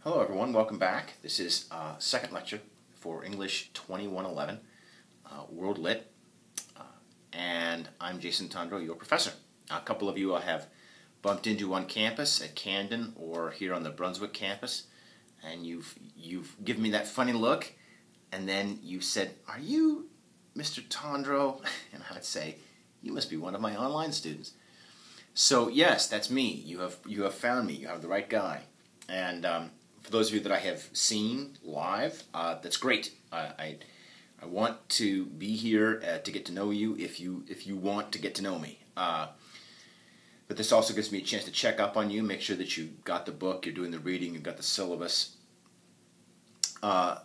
Hello everyone, welcome back. This is second lecture for English 2111, World Lit, and I'm Jason Tondro, your professor. A couple of you I have bumped into on campus at Camden or here on the Brunswick campus, and you've given me that funny look, and then you said, "Are you Mr. Tondro?" And I'd say, "You must be one of my online students." So yes, that's me. You have found me. You have the right guy. And for those of you that I have seen live, that's great. I want to be here to get to know you if you want to get to know me. But this also gives me a chance to check up on you, make sure that you got the book, you're doing the reading, you've got the syllabus. So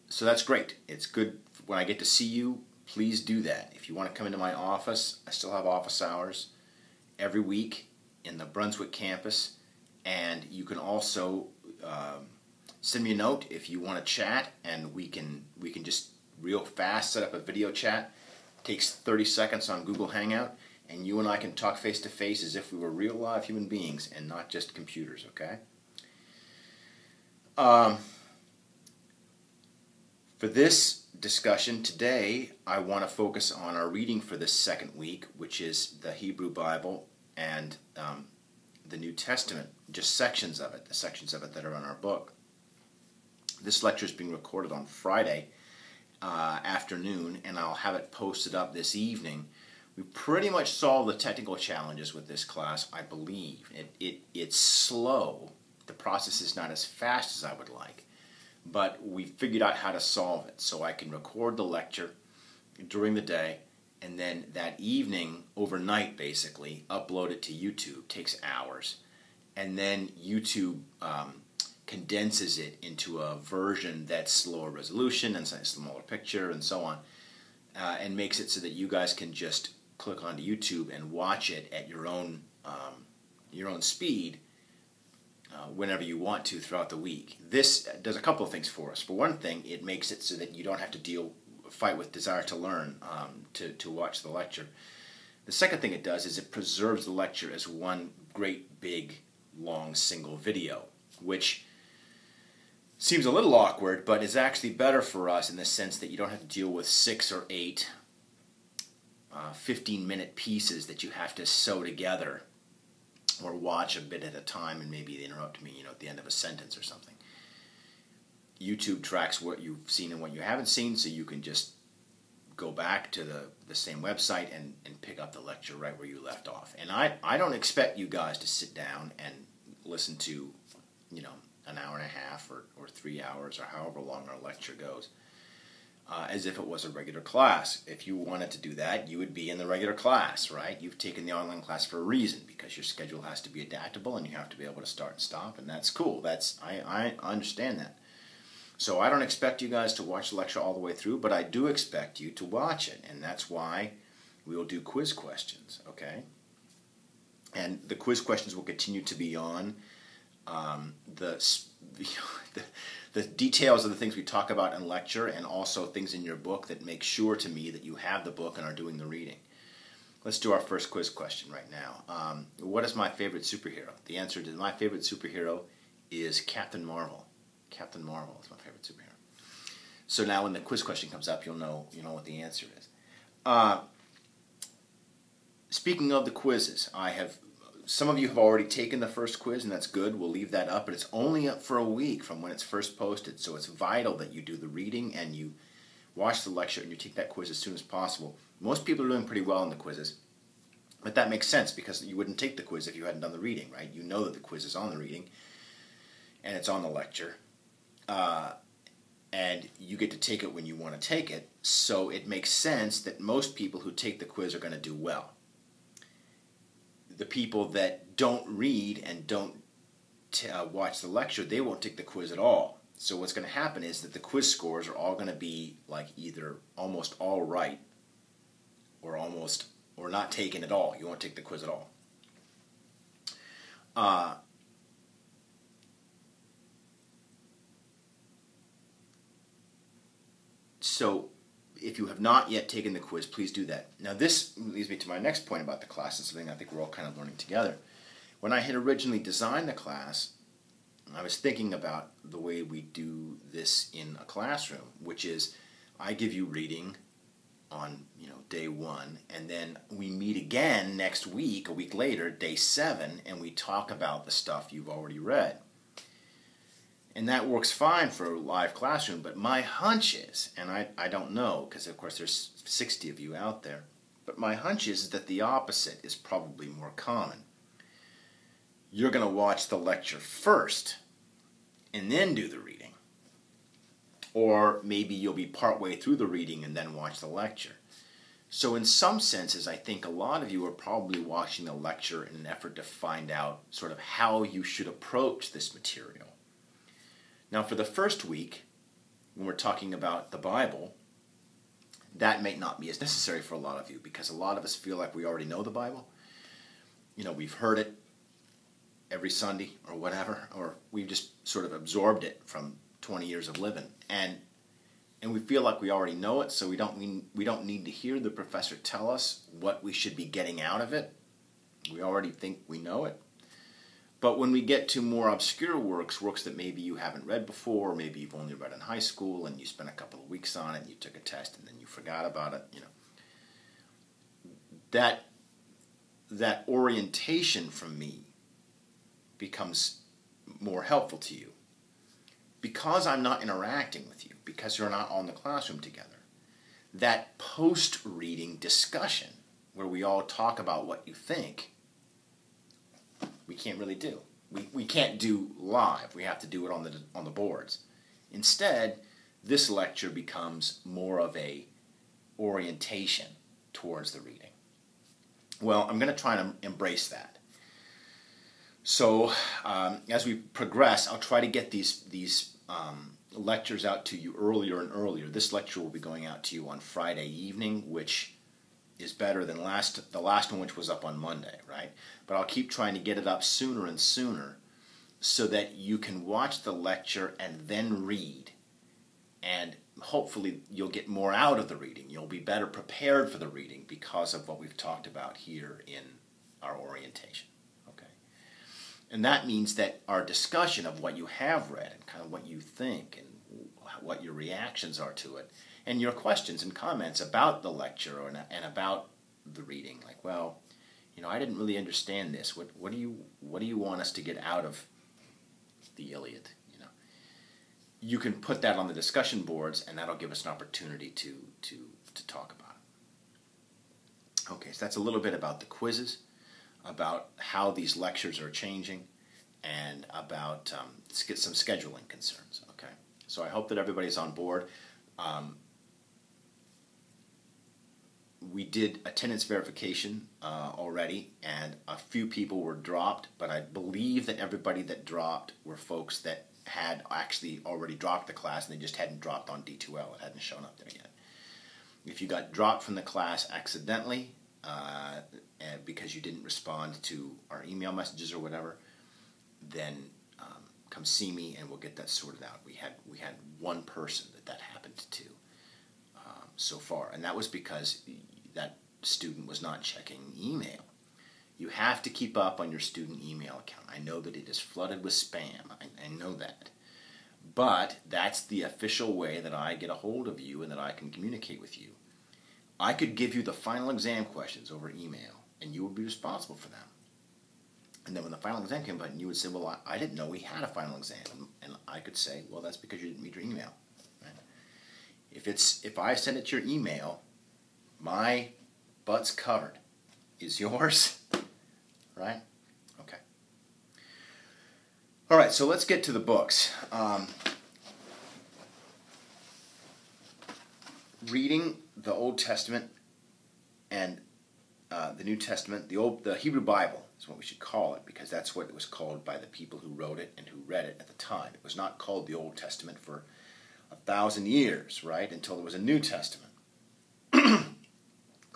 that's great. It's good when I get to see you. Please do that. If you want to come into my office, I still have office hours every week in the Brunswick campus, and you can also send me a note if you want to chat, and we can just real fast set up a video chat. It takes 30 seconds on Google Hangout, and you and I can talk face to face as if we were real live human beings and not just computers, okay? For this discussion today, I want to focus on our reading for this second week, which is the Hebrew Bible and the New Testament, just sections of it, the sections of it that are in our book. This lecture is being recorded on Friday afternoon, and I'll have it posted up this evening. We pretty much solved the technical challenges with this class, I believe. It's slow. The process is not as fast as I would like, but we figured out how to solve it, so I can record the lecture during the day, and then that evening, overnight basically, upload it to YouTube. Takes hours. And then YouTube condenses it into a version that's slower resolution and a smaller picture and so on, and makes it so that you guys can just click onto YouTube and watch it at your own speed whenever you want to throughout the week. This does a couple of things for us. For one thing, it makes it so that you don't have to fight with desire to learn to watch the lecture. The second thing it does is it preserves the lecture as one great big long single video, which seems a little awkward, but is actually better for us in the sense that you don't have to deal with 6 or 8 15-minute pieces that you have to sew together or watch a bit at a time, and maybe they interrupt me, at the end of a sentence or something. YouTube tracks what you've seen and what you haven't seen, so you can just go back to the same website and pick up the lecture right where you left off. And I don't expect you guys to sit down and listen to, an hour and a half or 3 hours or however long our lecture goes, as if it was a regular class. If you wanted to do that, you would be in the regular class, right? You've taken the online class for a reason, because your schedule has to be adaptable and you have to be able to start and stop, and that's cool. I understand that. So I don't expect you guys to watch the lecture all the way through, but I do expect you to watch it, and that's why we will do quiz questions, okay? And the quiz questions will continue to be on the details of the things we talk about in lecture, and also things in your book that make sure to me that you have the book and are doing the reading. Let's do our first quiz question right now. What is my favorite superhero? The answer to my favorite superhero is Captain Marvel. Captain Marvel is my favorite superhero. So now when the quiz question comes up, you'll know what the answer is. Speaking of the quizzes, some of you have already taken the first quiz, and that's good. We'll leave that up, but it's only up for a week from when it's first posted, so it's vital that you do the reading and you watch the lecture and you take that quiz as soon as possible. Most people are doing pretty well in the quizzes, but that makes sense because you wouldn't take the quiz if you hadn't done the reading, right? You know that the quiz is on the reading and it's on the lecture. And you get to take it when you want to take it, so it makes sense that most people who take the quiz are going to do well. The people that don't read and don't watch the lecture, they won't take the quiz at all. So what's going to happen is that the quiz scores are all going to be like either almost all right or not taken at all. You won't take the quiz at all. So if you have not yet taken the quiz, please do that. Now this leads me to my next point about the class, and something I think we're all kind of learning together. When I had originally designed the class, I was thinking about the way we do this in a classroom, which is I give you reading on day 1, and then we meet again next week, a week later, day 7, and we talk about the stuff you've already read. And that works fine for a live classroom, but my hunch is, and I don't know, because of course there's 60 of you out there, but my hunch is that the opposite is probably more common. You're going to watch the lecture first and then do the reading. Or maybe you'll be partway through the reading and then watch the lecture. So in some senses, I think a lot of you are probably watching the lecture in an effort to find out sort of how you should approach this material. Now for the first week, when we're talking about the Bible, that may not be as necessary for a lot of you, because a lot of us feel like we already know the Bible. We've heard it every Sunday or whatever, or we've just sort of absorbed it from 20 years of living, and we feel like we already know it, so we don't need to hear the professor tell us what we should be getting out of it. We already think we know it. But when we get to more obscure works that maybe you haven't read before, or maybe you've only read in high school and you spent a couple of weeks on it and you took a test and then you forgot about it, that orientation from me becomes more helpful to you. Because I'm not interacting with you, because you're not on the classroom together, that post-reading discussion where we all talk about what you think, we can't really do. We can't do live. We have to do it on the boards. Instead, this lecture becomes more of a orientation towards the reading. Well, I'm going to try to embrace that. So as we progress, I'll try to get these lectures out to you earlier and earlier. This lecture will be going out to you on Friday evening, which is better than the last one, which was up on Monday, right? But I'll keep trying to get it up sooner and sooner so that you can watch the lecture and then read. And hopefully you'll get more out of the reading. You'll be better prepared for the reading because of what we've talked about here in our orientation. Okay? And that means that our discussion of what you have read and kind of what you think and what your reactions are to it, and your questions and comments about the lecture and about the reading, like, well, I didn't really understand this. What do you want us to get out of the Iliad? You can put that on the discussion boards, and that'll give us an opportunity to talk about it. Okay, so that's a little bit about the quizzes, about how these lectures are changing, and about some scheduling concerns. Okay, so I hope that everybody's on board. We did attendance verification already, and a few people were dropped, but I believe that everybody that dropped were folks that had actually already dropped the class, and they just hadn't dropped on D2L. It hadn't shown up there yet. If you got dropped from the class accidentally because you didn't respond to our email messages or whatever, then come see me and we'll get that sorted out. We had one person that happened to so far, and that was because that student was not checking email. You have to keep up on your student email account. I know that it is flooded with spam. I know that. But that's the official way that I get a hold of you and that I can communicate with you. I could give you the final exam questions over email, and you would be responsible for them. And then when the final exam came out, you would say, well, I didn't know we had a final exam. And I could say, well, that's because you didn't read your email. Right? If I send it to your email, my butt's covered. Is yours? Right? Okay. All right, so let's get to the books. Reading the Old Testament and the New Testament, the Hebrew Bible is what we should call it, because that's what it was called by the people who wrote it and who read it at the time. It was not called the Old Testament for 1,000 years, right, until there was a New Testament.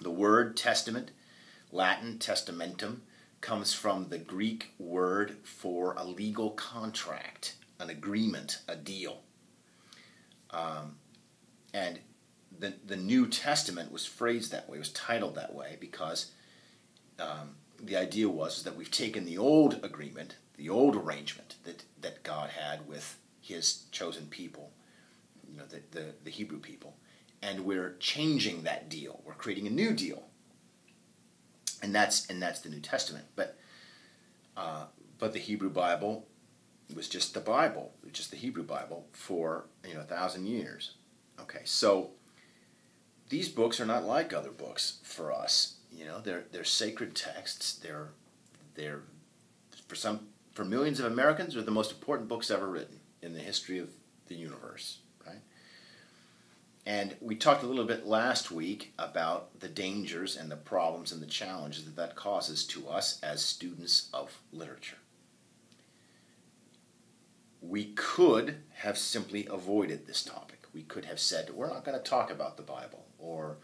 The word testament, Latin testamentum, comes from the Greek word for a legal contract, an agreement, a deal. And the New Testament was phrased that way, was titled that way, because the idea was that we've taken the old agreement, the old arrangement that God had with his chosen people, the Hebrew people. And we're changing that deal. We're creating a new deal. And that's the New Testament. But the Hebrew Bible was just the Bible, just the Hebrew Bible for 1,000 years. Okay, so these books are not like other books for us. They're sacred texts. They're for millions of Americans, they're the most important books ever written in the history of the universe, right? And we talked a little bit last week about the dangers and the problems and the challenges that causes to us as students of literature. We could have simply avoided this topic. We could have said, we're not going to talk about the Bible, or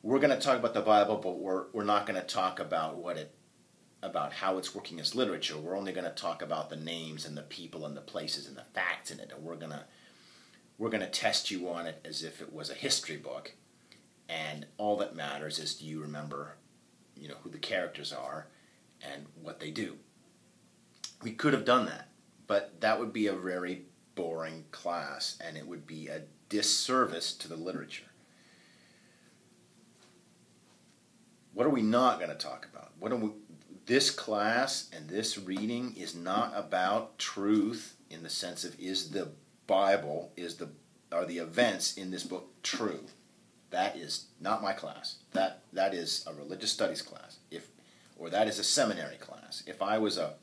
we're going to talk about the Bible, but we're not going to talk about about how it's working as literature. We're only going to talk about the names and the people and the places and the facts in it, and we're going to test you on it as if it was a history book. And all that matters is, do you remember, who the characters are and what they do? We could have done that, but that would be a very boring class, and it would be a disservice to the literature. What are we not going to talk about? This class and this reading is not about truth in the sense of, is the Bible, are the events in this book true? That is not my class. That is a religious studies class, or that is a seminary class. If I was a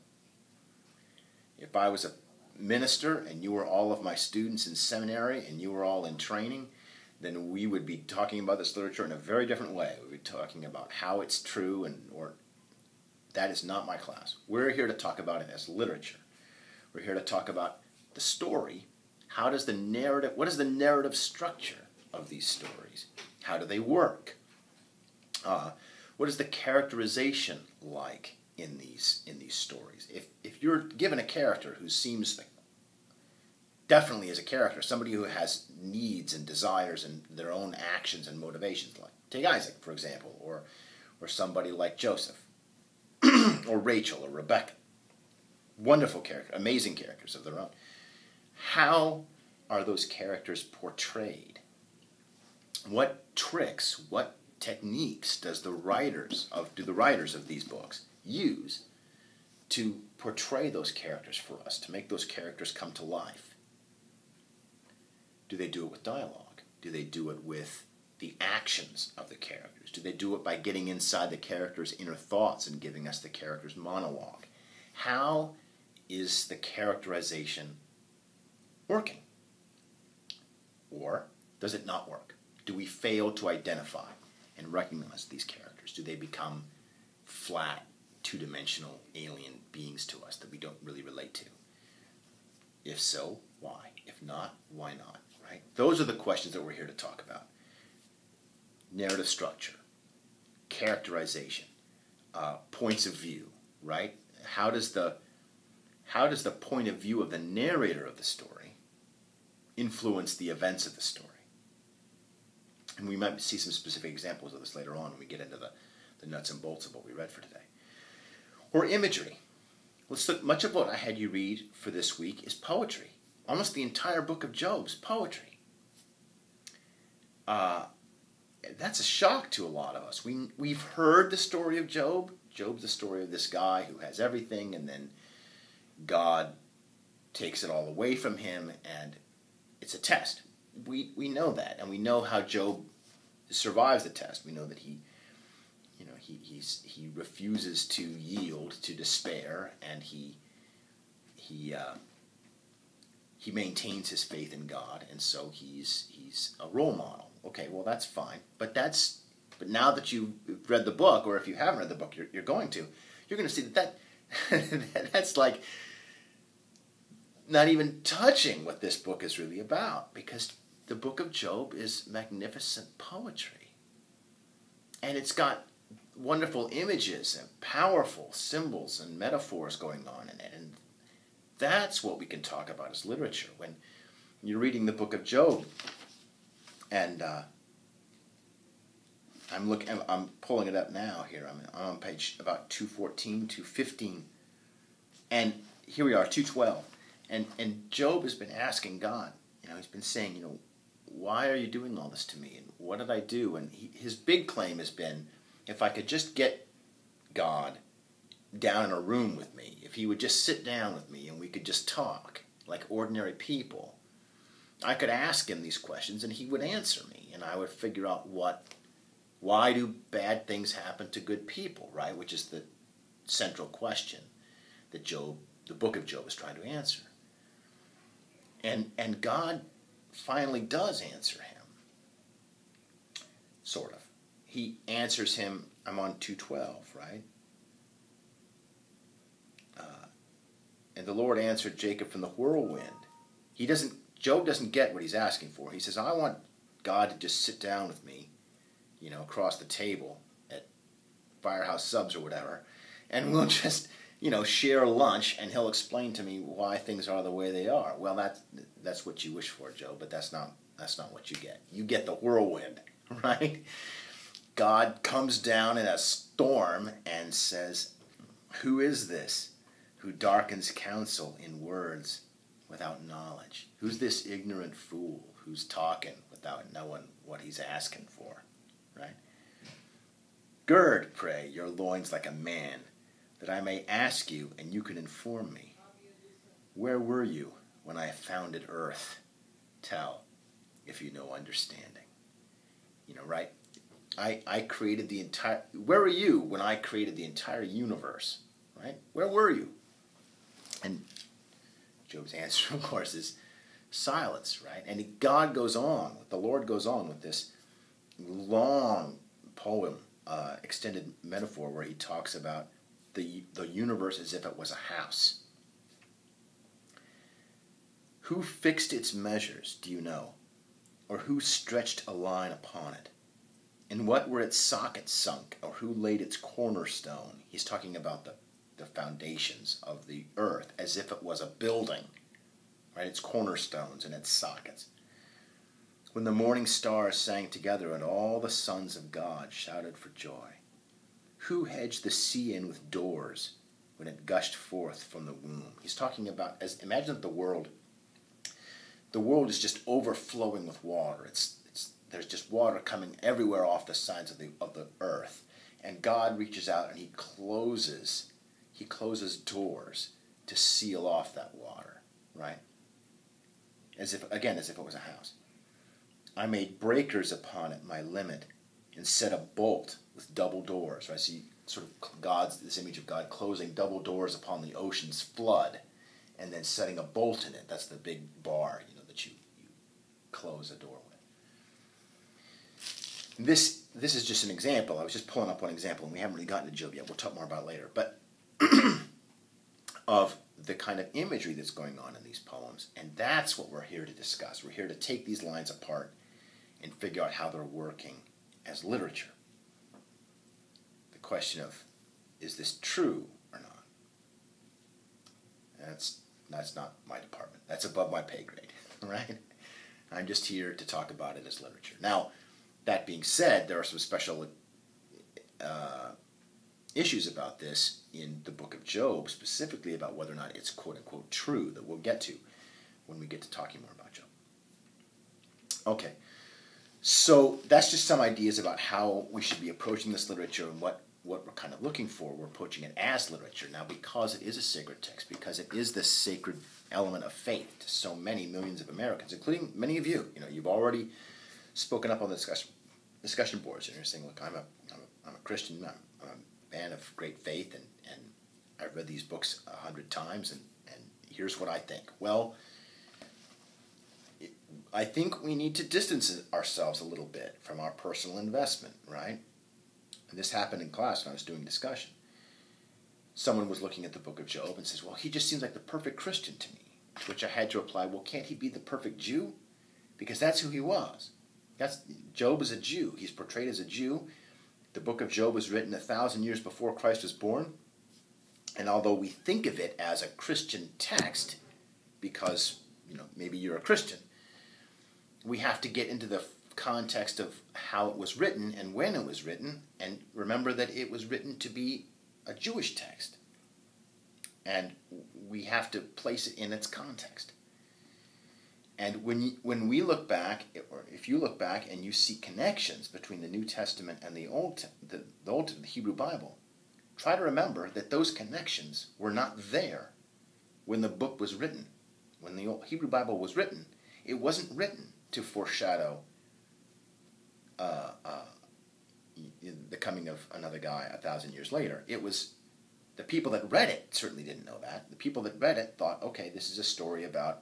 minister and you were all of my students in seminary and you were all in training, then we would be talking about this literature in a very different way. We would be talking about how it's true, or that is not my class. We're here to talk about it as literature. We're here to talk about the story. What is the narrative structure of these stories? How do they work? What is the characterization like in these stories? If you're given a character who seems definitely is a character, somebody who has needs and desires and their own actions and motivations, like take Isaac, for example, or somebody like Joseph, or Rachel, or Rebecca. Wonderful characters, amazing characters of their own. How are those characters portrayed? What tricks, what techniques do the writers of these books use to portray those characters for us, to make those characters come to life? Do they do it with dialogue? Do they do it with the actions of the characters? Do they do it by getting inside the characters' inner thoughts and giving us the characters' monologue? How is the characterization working? Or does it not work? Do we fail to identify and recognize these characters? Do they become flat, two-dimensional alien beings to us that we don't really relate to? If so, why? If not, why not? Right? Those are the questions that we're here to talk about. Narrative structure, characterization, points of view, right? How does the point of view of the narrator of the story influence the events of the story? And we might see some specific examples of this later on when we get into the nuts and bolts of what we read for today. Or imagery. Let's look. Much of what I had you read for this week is poetry. Almost the entire book of Job's poetry. That's a shock to a lot of us. We've heard the story of Job. Job's the story of this guy who has everything, and then God takes it all away from him, and it's a test. We know that, and we know how Job survives the test. We know that he refuses to yield to despair, and he maintains his faith in God, and so he's a role model. Okay, well that's fine, but now that you've read the book, or if you haven't read the book, you're going to see that that's like not even touching what this book is really about, because the book of Job is magnificent poetry, and it's got wonderful images and powerful symbols and metaphors going on in it, and that's what we can talk about as literature. When you're reading the book of Job, and I'm pulling it up now here. I'm on page about 214, 215, and here we are, 212. And Job has been asking God, he's been saying, why are you doing all this to me? And what did I do? And his big claim has been, if I could just get God down in a room with me, if he would just sit down with me and we could just talk like ordinary people, I could ask him these questions and he would answer me, and I would figure out why do bad things happen to good people, right? Which is the central question that the book of Job is trying to answer. And God finally does answer him, sort of. He answers him, I'm on 2:12, right? And the Lord answered Jacob from the whirlwind. Job doesn't get what he's asking for. He says, I want God to just sit down with me, across the table at Firehouse Subs or whatever, and we'll just, share lunch, and he'll explain to me why things are the way they are. Well, that's what you wish for, Job, but that's not what you get. You get the whirlwind, right? God comes down in a storm and says, who is this who darkens counsel in words without knowledge? Who's this ignorant fool who's talking without knowing what he's asking for, right? Gird, pray, your loins like a man, that I may ask you and you can inform me. Where were you when I founded earth? Tell, if you know understanding. Right? I created the entire... Where were you when I created the entire universe? Right? Where were you? And Job's answer, of course, is silence, right? And the Lord goes on with this long poem, extended metaphor, where he talks about the universe as if it was a house. Who fixed its measures, do you know? Or who stretched a line upon it? In what were its sockets sunk, or who laid its cornerstone? He's talking about the foundations of the earth as if it was a building, right? Its cornerstones and its sockets. When the morning stars sang together and all the sons of God shouted for joy. Who hedged the sea in with doors when it gushed forth from the womb? He's talking about, imagine that the world is just overflowing with water. There's just water coming everywhere off the sides of the earth, and God reaches out and he closes doors to seal off that water, right? As if it was a house. I made breakers upon it my limit, and set a bolt with double doors. Right? See sort of this image of God closing double doors upon the ocean's flood, and then setting a bolt in it. That's the big bar, that you close a door with. This is just an example. I was just pulling up one example, and we haven't really gotten to Job yet. We'll talk more about it later. But of the kind of imagery that's going on in these poems, and that's what we're here to discuss. We're here to take these lines apart and figure out how they're working as literature. The question of, is this true or not? That's not my department. That's above my pay grade, right? I'm just here to talk about it as literature. Now, that being said, there are some special issues about this in the book of Job, specifically about whether or not it's quote-unquote true, that we'll get to when we get to talking more about Job. Okay, so that's just some ideas about how we should be approaching this literature and what we're kind of looking for. We're approaching it as literature. Now, because it is a sacred text, because it is the sacred element of faith to so many millions of Americans, including many of you. You've already spoken up on the discussion boards, and you're saying, look, I'm a Christian, I'm a man of great faith, and I've read these books 100 times, and here's what I think. Well, I think we need to distance ourselves a little bit from our personal investment, right? And this happened in class when I was doing discussion. Someone was looking at the book of Job and says, well, he just seems like the perfect Christian to me. To which I had to reply, well, can't he be the perfect Jew? Because that's who he was. Job is a Jew. He's portrayed as a Jew. The book of Job was written 1,000 years before Christ was born. And although we think of it as a Christian text, because maybe you're a Christian, we have to get into the context of how it was written and when it was written, and remember that it was written to be a Jewish text. and we have to place it in its context. And when we look back, or if you look back and you see connections between the New Testament and the Hebrew Bible, try to remember that those connections were not there when the book was written. When the Hebrew Bible was written, it wasn't written to foreshadow the coming of another guy 1,000 years later. It was the people that read it certainly didn't know that. The people that read it thought, okay, this is a story about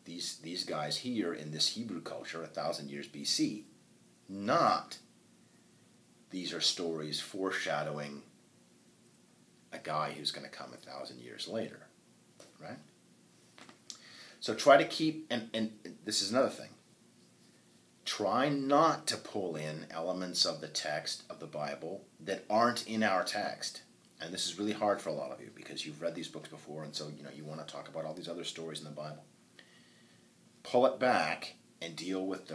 these guys here in this Hebrew culture 1,000 years BC. Not these are stories foreshadowing a guy who's going to come 1,000 years later, right? So try to keep, and this is another thing, try not to pull in elements of the text of the Bible that aren't in our text. And this is really hard for a lot of you because you've read these books before, and so you want to talk about all these other stories in the Bible. Pull it back and deal with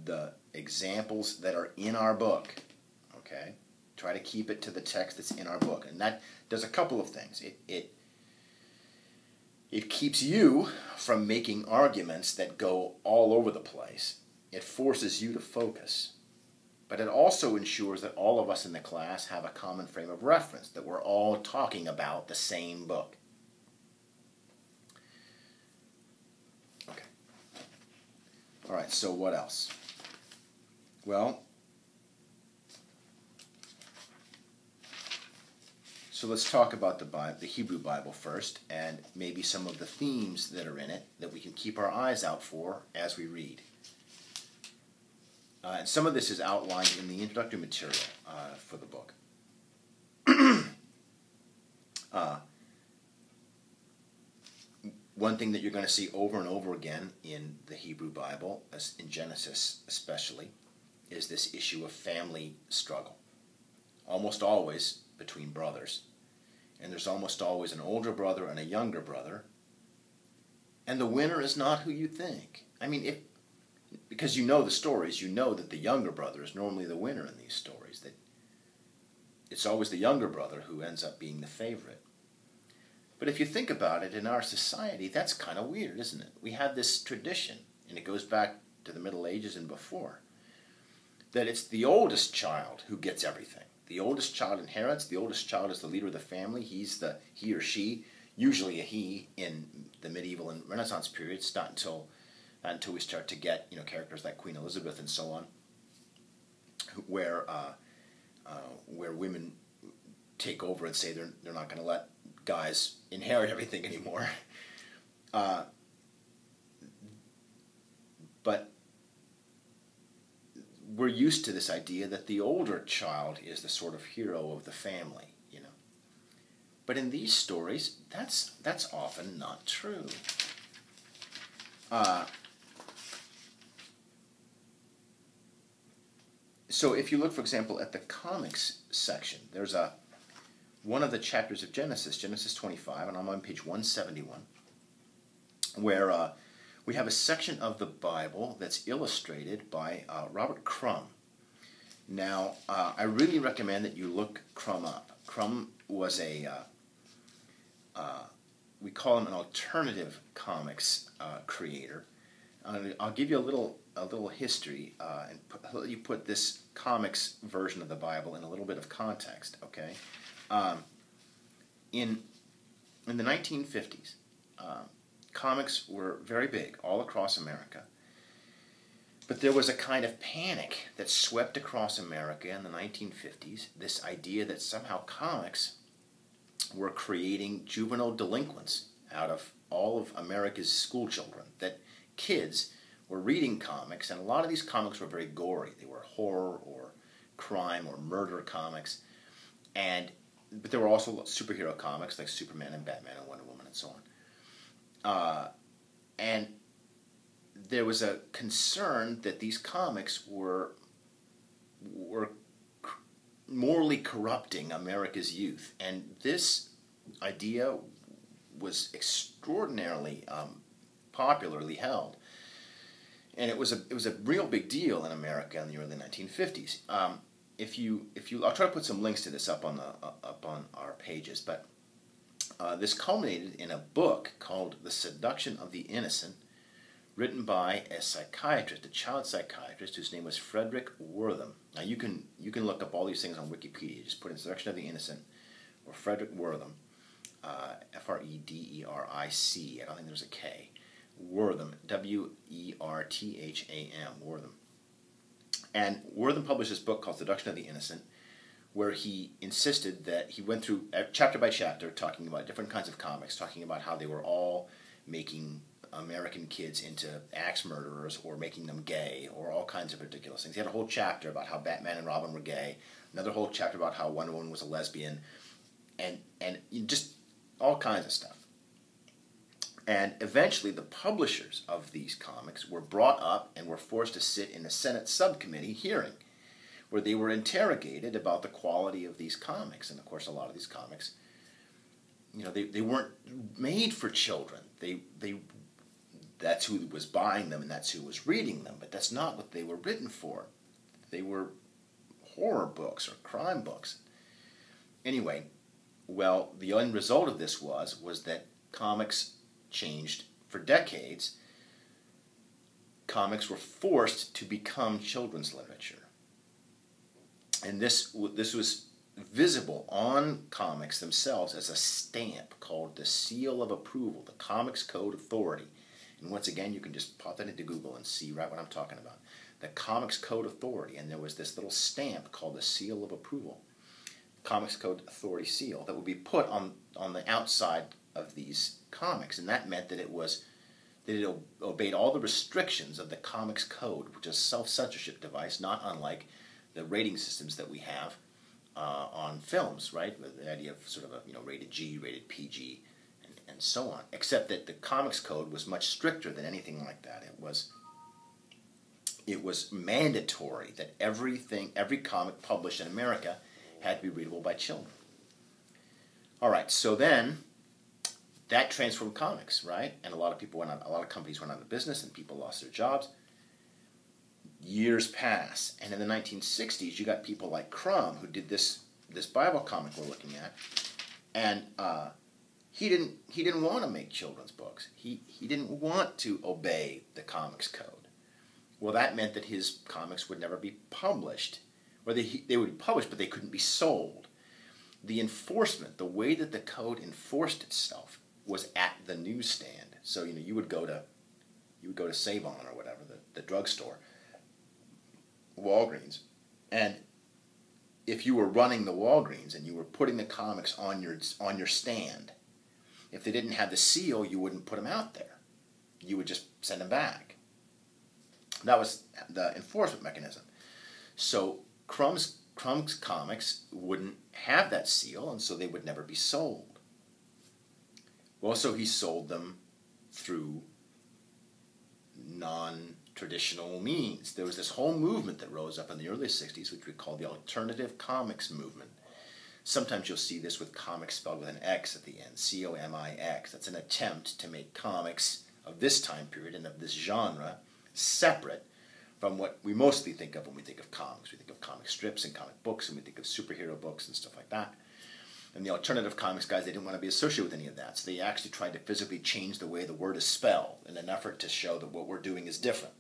the examples that are in our book, okay? Try to keep it to the text that's in our book. And that does a couple of things. It keeps you from making arguments that go all over the place. It forces you to focus. But it also ensures that all of us in the class have a common frame of reference, that we're all talking about the same book. Okay. All right, so what else? Well, so let's talk about the Hebrew Bible first, and maybe some of the themes that are in it that we can keep our eyes out for as we read. And some of this is outlined in the introductory material for the book. One thing that you're going to see over and over again in the Hebrew Bible, as in Genesis especially, is this issue of family struggle. Almost always between brothers. And there's almost always an older brother and a younger brother. And the winner is not who you think. I mean, because you know the stories, you know that the younger brother is normally the winner in these stories. That it's always the younger brother who ends up being the favorite. But if you think about it, in our society, that's kind of weird, isn't it? We have this tradition, and it goes back to the Middle Ages and before, that it's the oldest child who gets everything. The oldest child inherits. The oldest child is the leader of the family. He or she, usually a he in the medieval and Renaissance periods, not until we start to get characters like Queen Elizabeth and so on, where women take over and say they're not going to let guys inherit everything anymore. But we're used to this idea that the older child is the sort of hero of the family, But in these stories, that's often not true. So if you look, for example, at the comics section, there's one of the chapters of Genesis 25, and I'm on page 171, where we have a section of the Bible that's illustrated by Robert Crumb. Now, I really recommend that you look Crumb up. Crumb was we call him an alternative comics creator. I'll give you a little history and let you put this comics version of the Bible in a little bit of context. Okay, in the 1950s, comics were very big all across America. But there was a kind of panic that swept across America in the 1950s. This idea that somehow comics were creating juvenile delinquents out of all of America's school children. That kids were reading comics, and a lot of these comics were very gory. They were horror or crime or murder comics, but there were also superhero comics like Superman and Batman and Wonder Woman and so on. And there was a concern that these comics were morally corrupting America's youth, and this idea was extraordinarily popularly held. And it was a real big deal in America in the early 1950s. If you, I'll try to put some links to this up on our pages. But This culminated in a book called The Seduction of the Innocent, written by a psychiatrist, a child psychiatrist, whose name was Frederick Wortham. Now you can look up all these things on Wikipedia. Just put in Seduction of the Innocent or Frederick Wortham, F-R-E-D-E-R-I-C. I don't think there's a K. Wortham, W-E-R-T-H-A-M, Wortham. And Wortham published this book called Seduction of the Innocent, where he insisted that he went through chapter by chapter talking about different kinds of comics, talking about how they were all making American kids into axe murderers or making them gay or all kinds of ridiculous things. He had a whole chapter about how Batman and Robin were gay, another whole chapter about how Wonder Woman was a lesbian, and just all kinds of stuff. And eventually the publishers of these comics were brought up and were forced to sit in a Senate subcommittee hearing where they were interrogated about the quality of these comics. And of course a lot of these comics, they weren't made for children. That's who was buying them and that's who was reading them, but that's not what they were written for. They were horror books or crime books. Anyway, well, the end result of this was that comics changed for decades. Comics were forced to become children's literature. And this was visible on comics themselves as a stamp called the Seal of Approval, the Comics Code Authority. And once again, you can just pop that into Google and see right what I'm talking about. The Comics Code Authority, and there was this little stamp called the Seal of Approval, Comics Code Authority seal, that would be put on the outside of these comics, and that meant that it obeyed all the restrictions of the Comics Code, which is a self-censorship device, not unlike the rating systems that we have on films, right? With the idea of sort of a rated G, rated PG, and so on. Except that the Comics Code was much stricter than anything like that. It was mandatory that every comic published in America had to be readable by children. All right, so then that transformed comics, right? And a lot of companies went out of business, and people lost their jobs. Years pass, and in the 1960s, you got people like Crumb, who did this Bible comic we're looking at, and he didn't want to make children's books. He didn't want to obey the Comics Code. Well, that meant that his comics would never be published, or they would be published, but they couldn't be sold. The enforcement, the way that the code enforced itself, was at the newsstand. So you would go to Save-On or whatever, the drugstore, Walgreens, and if you were running the Walgreens and you were putting the comics on your stand, if they didn't have the seal, you wouldn't put them out there. You would just send them back. That was the enforcement mechanism. So Crumb's comics wouldn't have that seal, and so they would never be sold. Well, so he sold them through non-traditional means. There was this whole movement that rose up in the early 60s, which we call the alternative comics movement. Sometimes you'll see this with comics spelled with an X at the end, C-O-M-I-X. That's an attempt to make comics of this time period and of this genre separate from what we mostly think of when we think of comics. We think of comic strips and comic books, and we think of superhero books and stuff like that. And the alternative comics guys, they didn't want to be associated with any of that, so they actually tried to physically change the way the word is spelled in an effort to show that what we're doing is different.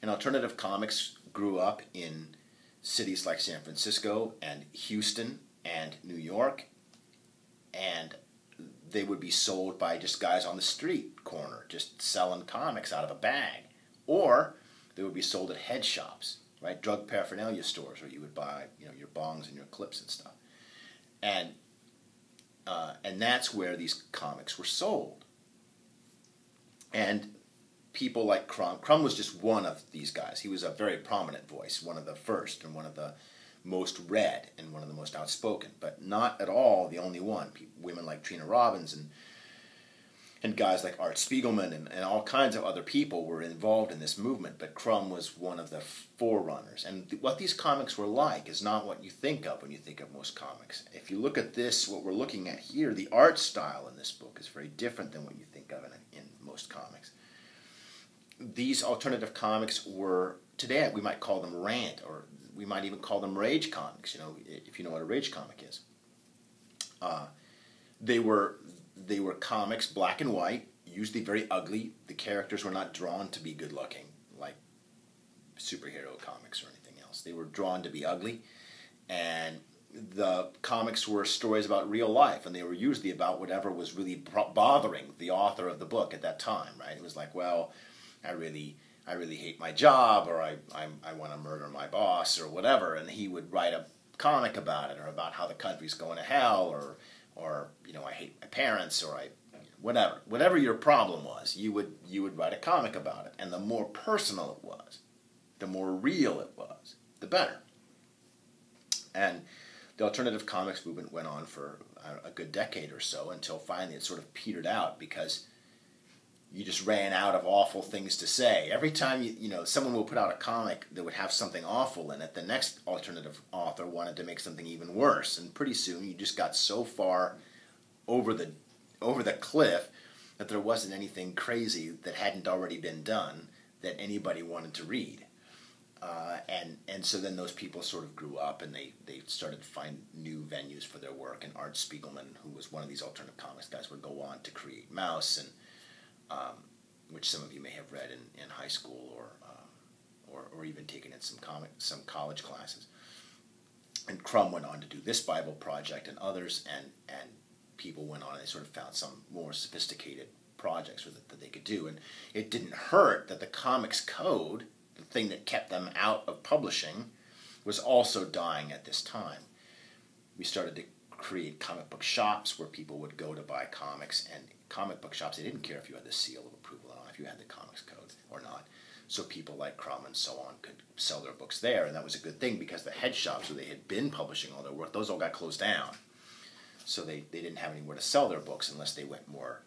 And alternative comics grew up in cities like San Francisco and Houston and New York, and they would be sold by just guys on the street corner, just selling comics out of a bag. Or they would be sold at head shops, right? Drug paraphernalia stores where you would buy, your bongs and your clips and stuff. And that's where these comics were sold. And people like Crumb was just one of these guys. He was a very prominent voice, one of the first and one of the most read and one of the most outspoken, but not at all the only one. Women like Trina Robbins and guys like Art Spiegelman and all kinds of other people were involved in this movement, but Crumb was one of the forerunners. And what these comics were like is not what you think of when you think of most comics. If you look at this, what we're looking at here, the art style in this book is very different than what you think of in most comics. These alternative comics were, today we might call them rant, or we might even call them rage comics, if you know what a rage comic is. They were comics, black and white, usually very ugly. The characters were not drawn to be good looking, like superhero comics or anything else. They were drawn to be ugly, and the comics were stories about real life, and they were usually about whatever was really bothering the author of the book at that time, right? It was like, well, I really hate my job, or I want to murder my boss, or whatever, and he would write a comic about it, or about how the country's going to hell, or I hate my parents, or whatever your problem was, you would write a comic about it, and the more personal it was, the more real it was, the better. And the alternative comics movement went on for a good decade or so, until finally it sort of petered out because you just ran out of awful things to say. Every time someone will put out a comic that would have something awful in it, the next alternative author wanted to make something even worse, and pretty soon you just got so far over the cliff that there wasn't anything crazy that hadn't already been done that anybody wanted to read. And so then those people sort of grew up, and they started to find new venues for their work. And Art Spiegelman, who was one of these alternative comics guys, would go on to create Mouse, and which some of you may have read in high school or even taken in some college classes. And Crumb went on to do this Bible project and others, and people went on and they sort of found some more sophisticated projects that they could do. And it didn't hurt that the Comics Code, the thing that kept them out of publishing, was also dying at this time. We started to create comic book shops where people would go to buy comics, and comic book shops, they didn't care if you had the seal of approval or not, if you had the Comics Code or not. So people like Crumb and so on could sell their books there, and that was a good thing because the head shops where they had been publishing all their work, those all got closed down. So they didn't have anywhere to sell their books unless they went more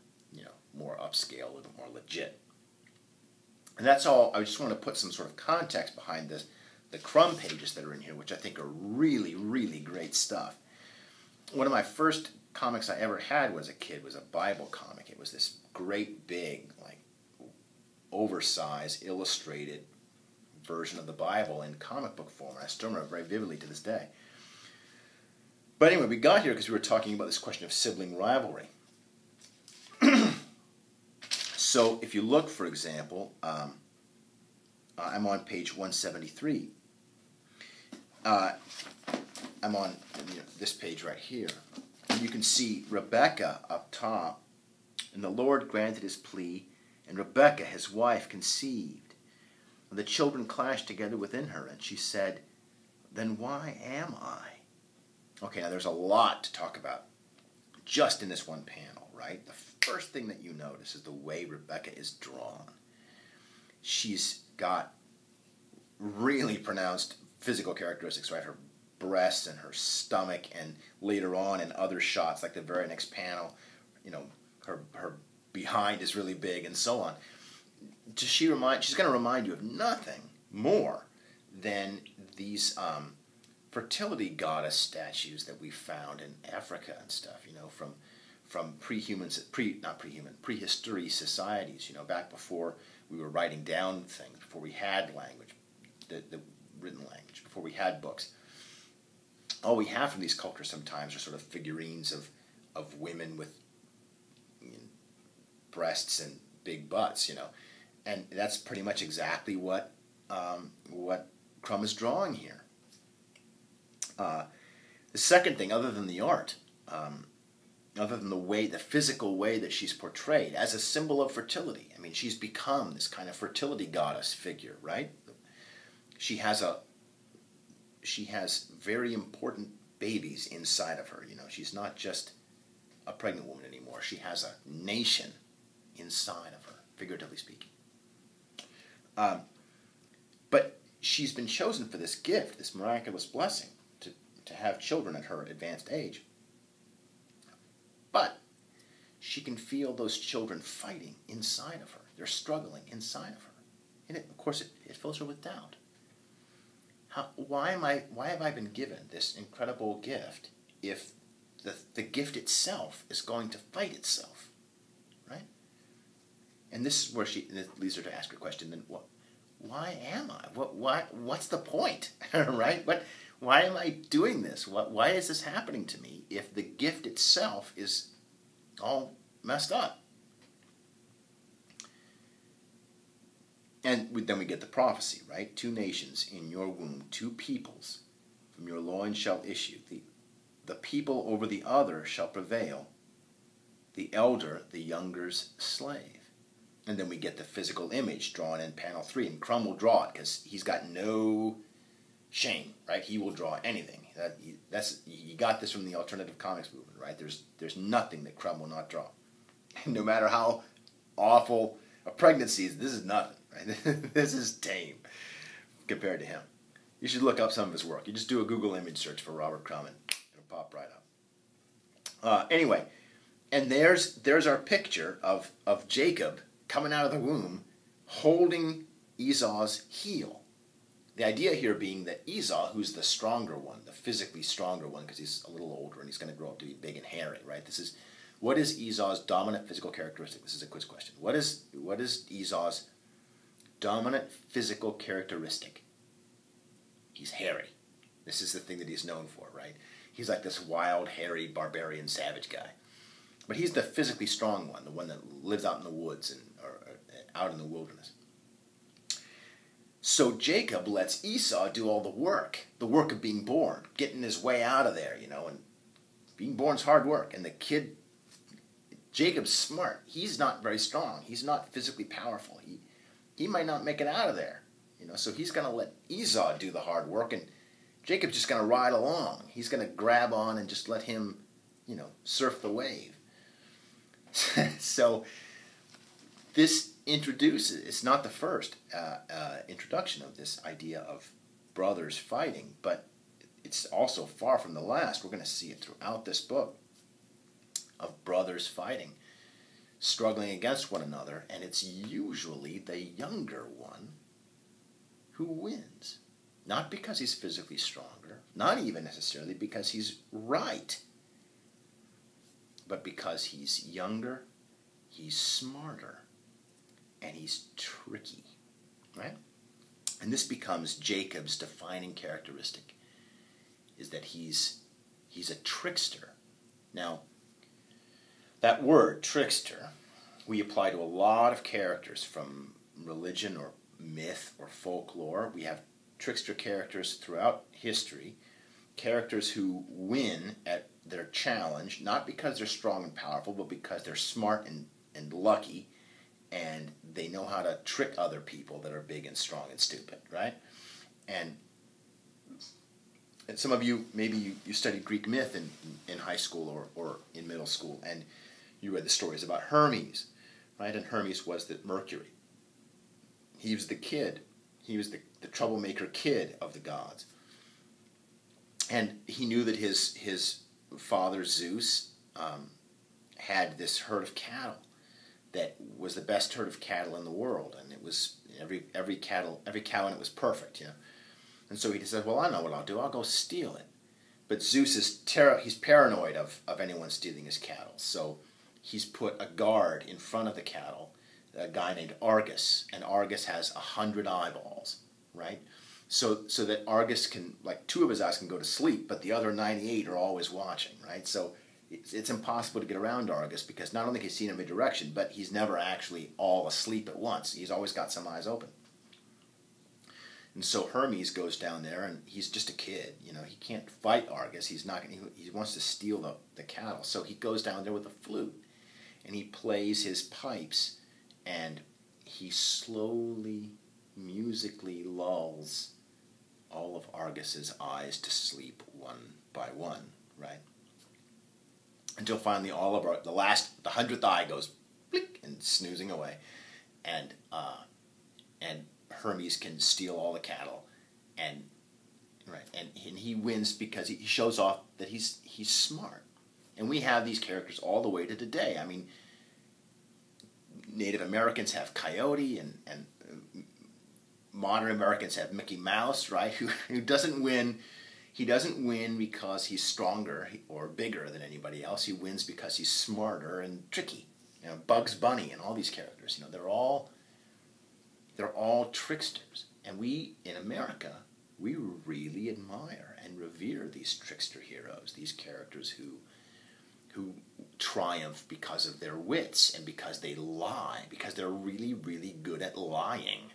upscale, a little more legit. And that's all. I just want to put some sort of context behind this, the Crumb pages that are in here, which I think are really, really great stuff. One of my first comics I ever had as a kid was a Bible comic. It was this great big, like, oversized, illustrated version of the Bible in comic book form. I still remember very vividly to this day. But anyway, we got here because we were talking about this question of sibling rivalry. So if you look, for example, I'm on page 173. I'm on this page right here. And you can see Rebekah up top. And the Lord granted his plea, and Rebekah, his wife, conceived. And the children clashed together within her, and she said, "Then why am I?" Okay, now there's a lot to talk about just in this one panel, right? The first thing that you notice is the way Rebekah is drawn. She's got really pronounced physical characteristics, right? Her breasts and her stomach, and later on in other shots, like the very next panel, her behind is really big, and so on. She's going to remind you of nothing more than these fertility goddess statues that we found in Africa and stuff, from prehistory societies, back before we were writing down things, before we had language, the written language, before we had books. All we have from these cultures sometimes are sort of figurines of women with breasts and big butts, and that's pretty much exactly what Crumb is drawing here. The second thing, other than the art, other than the physical way that she's portrayed as a symbol of fertility. I mean, she's become this kind of fertility goddess figure, right? She has very important babies inside of her. She's not just a pregnant woman anymore. She has a nation inside of her, figuratively speaking. But she's been chosen for this gift, this miraculous blessing, to have children at her advanced age. But she can feel those children fighting inside of her. They're struggling inside of her. And of course, it fills her with doubt. Why have I been given this incredible gift if the gift itself is going to fight itself, right? And this is where it leads her to ask her question, then why am I? What's the point, right? Why am I doing this? Why is this happening to me if the gift itself is all messed up. And then we get the prophecy, right? 2 nations in your womb, 2 peoples from your loins shall issue. The people over the other shall prevail, the elder the younger's slave. And then we get the physical image drawn in panel 3, and Crumb will draw it because he's got no shame, right? He will draw anything. You got this from the alternative comics movement, right? There's nothing that Crumb will not draw. No matter how awful a pregnancy is, this is nothing, right? This is tame compared to him. You should look up some of his work. You just do a Google image search for Robert Crumb and it'll pop right up. Anyway, and there's our picture of Jacob coming out of the womb holding Esau's heel. The idea here being that Esau, who's the stronger one, the physically stronger one, because he's a little older and he's going to grow up to be big and hairy, right? What is Esau's dominant physical characteristic? This is a quiz question. What is Esau's dominant physical characteristic? He's hairy. This is the thing that he's known for, right? He's like this wild, hairy, barbarian, savage guy. But he's the physically strong one, the one that lives out in the woods or out in the wilderness. So Jacob lets Esau do all the work of being born, getting his way out of there, and being born's hard work. And the kid, Jacob's smart. He's not very strong. He's not physically powerful. He might not make it out of there, so he's going to let Esau do the hard work, and Jacob's just going to ride along. He's going to grab on and just let him, surf the wave. So this introduces, it's not the first introduction of this idea of brothers fighting, but it's also far from the last. We're going to see it throughout this book of brothers fighting, struggling against one another, and it's usually the younger one who wins. Not because he's physically stronger, not even necessarily because he's right, but because he's younger, he's smarter, and he's tricky, right? And this becomes Jacob's defining characteristic, is that he's a trickster. Now, that word, trickster, we apply to a lot of characters from religion or myth or folklore. We have trickster characters throughout history, characters who win at their challenge, not because they're strong and powerful, but because they're smart and lucky, and they know how to trick other people that are big and strong and stupid, right? And some of you, maybe you studied Greek myth in high school or in middle school, and you read the stories about Hermes, right? And Hermes was the Mercury. He was the kid. He was the troublemaker kid of the gods. And he knew that his father Zeus had this herd of cattle that was the best herd of cattle in the world, and it was every cow in it was perfect, And so he said, well, I know what I'll do. I'll go steal it. But Zeus he's paranoid of anyone stealing his cattle, so he's put a guard in front of the cattle, a guy named Argus, and Argus has 100 eyeballs, right? So that Argus can, 2 of his eyes can go to sleep, but the other 98 are always watching, right? So it's impossible to get around Argus because not only can he see in every direction, but he's never actually all asleep at once. He's always got some eyes open. And so Hermes goes down there, and he's just a kid, he can't fight Argus. He wants to steal the cattle. So he goes down there with a flute, and he plays his pipes, and he slowly, musically lulls all of Argus's eyes to sleep one by one, right? Until finally all of the 100th eye goes blink and snoozing away, and Hermes can steal all the cattle, and he wins because he shows off that he's smart. And we have these characters all the way to today. I mean, Native Americans have Coyote, and modern Americans have Mickey Mouse, right? Who doesn't win. He doesn't win because he's stronger or bigger than anybody else. He wins because he's smarter and tricky. Bugs Bunny and all these characters. They're all tricksters. And we in America, we really admire and revere these trickster heroes, these characters who triumph because of their wits and because they lie, because they're really, really good at lying.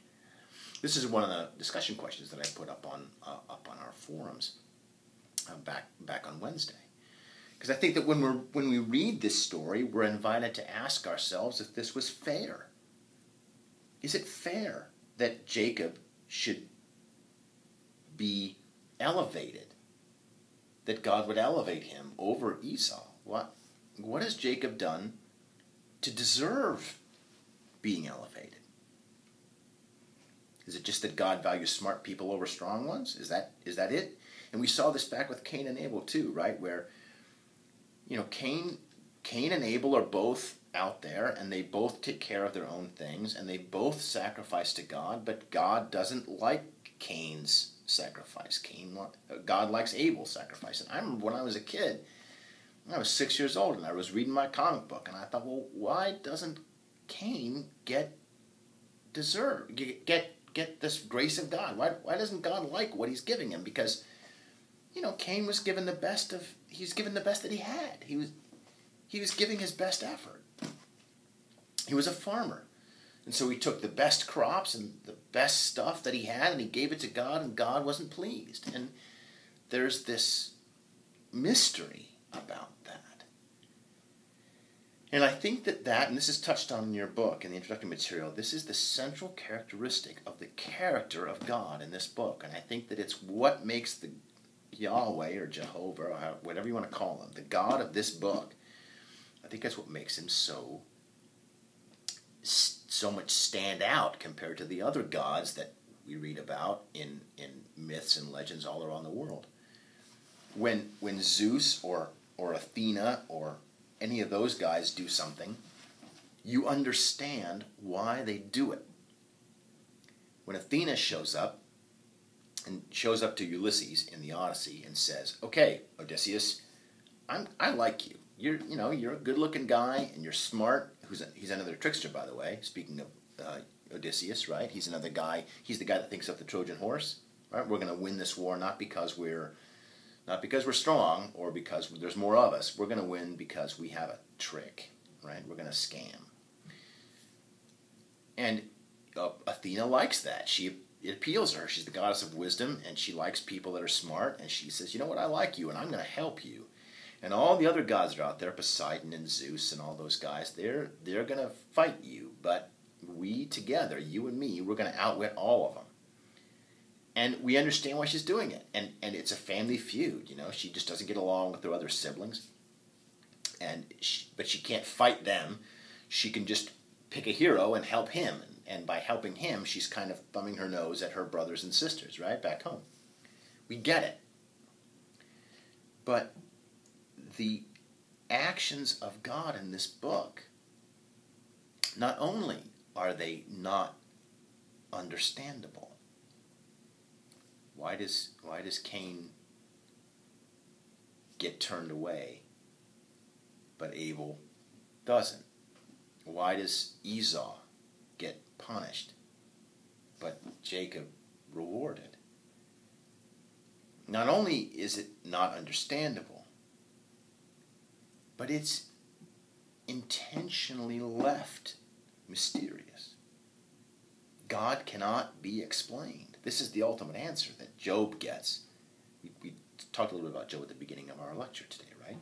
This is one of the discussion questions that I put up on our forums back on Wednesday. Because I think that when we read this story, we're invited to ask ourselves if this was fair. Is it fair that Jacob should be elevated? That God would elevate him over Esau? What has Jacob done to deserve being elevated? Is it just that God values smart people over strong ones? Is that it? And we saw this back with Cain and Abel too, right? Where, Cain and Abel are both out there, and they both take care of their own things, and they both sacrifice to God, but God doesn't like Cain's sacrifice. God likes Abel's sacrifice. And I remember when I was a kid, I was 6 years old, and I was reading my comic book, and I thought, well, why doesn't Cain get this grace of God? Why doesn't God like what he's giving him? Because, Cain was given the best that he had. He was giving his best effort. He was a farmer. And so he took the best crops and the best stuff that he had, and he gave it to God, and God wasn't pleased. And there's this mystery about that. And I think that, and this is touched on in your book, in the introductory material, this is the central characteristic of the character of God in this book. And I think that it's what makes the Yahweh or Jehovah, or whatever you want to call him, the God of this book. I think that's what makes him so much stand out compared to the other gods that we read about in myths and legends all around the world. When Zeus or Athena or any of those guys do something, you understand why they do it. When Athena shows up to Ulysses in the Odyssey and says, "Okay, Odysseus, I like you. You're a good-looking guy, and you're smart." He's another trickster, by the way. Speaking of Odysseus, right? He's another guy. He's the guy that thinks up the Trojan horse. Right? We're going to win this war not because we're strong or because there's more of us. We're going to win because we have a trick, right? We're going to scam. And Athena likes that. It appeals to her. She's the goddess of wisdom, and she likes people that are smart. And she says, "You know what? I like you, and I'm going to help you." And all the other gods that are out there, Poseidon and Zeus and all those guys, they're going to fight you. But we together, you and me, we're going to outwit all of them. And we understand why she's doing it. And it's a family feud, She just doesn't get along with her other siblings. But she can't fight them. She can just pick a hero and help him. And by helping him, she's kind of thumbing her nose at her brothers and sisters, right, back home. We get it. But the actions of God in this book, not only are they not understandable. Why does Cain get turned away, but Abel doesn't? Why does Esau get punished, but Jacob rewarded? Not only is it not understandable, but it's intentionally left mysterious. God cannot be explained. This is the ultimate answer that Job gets. We talked a little bit about Job at the beginning of our lecture today, right?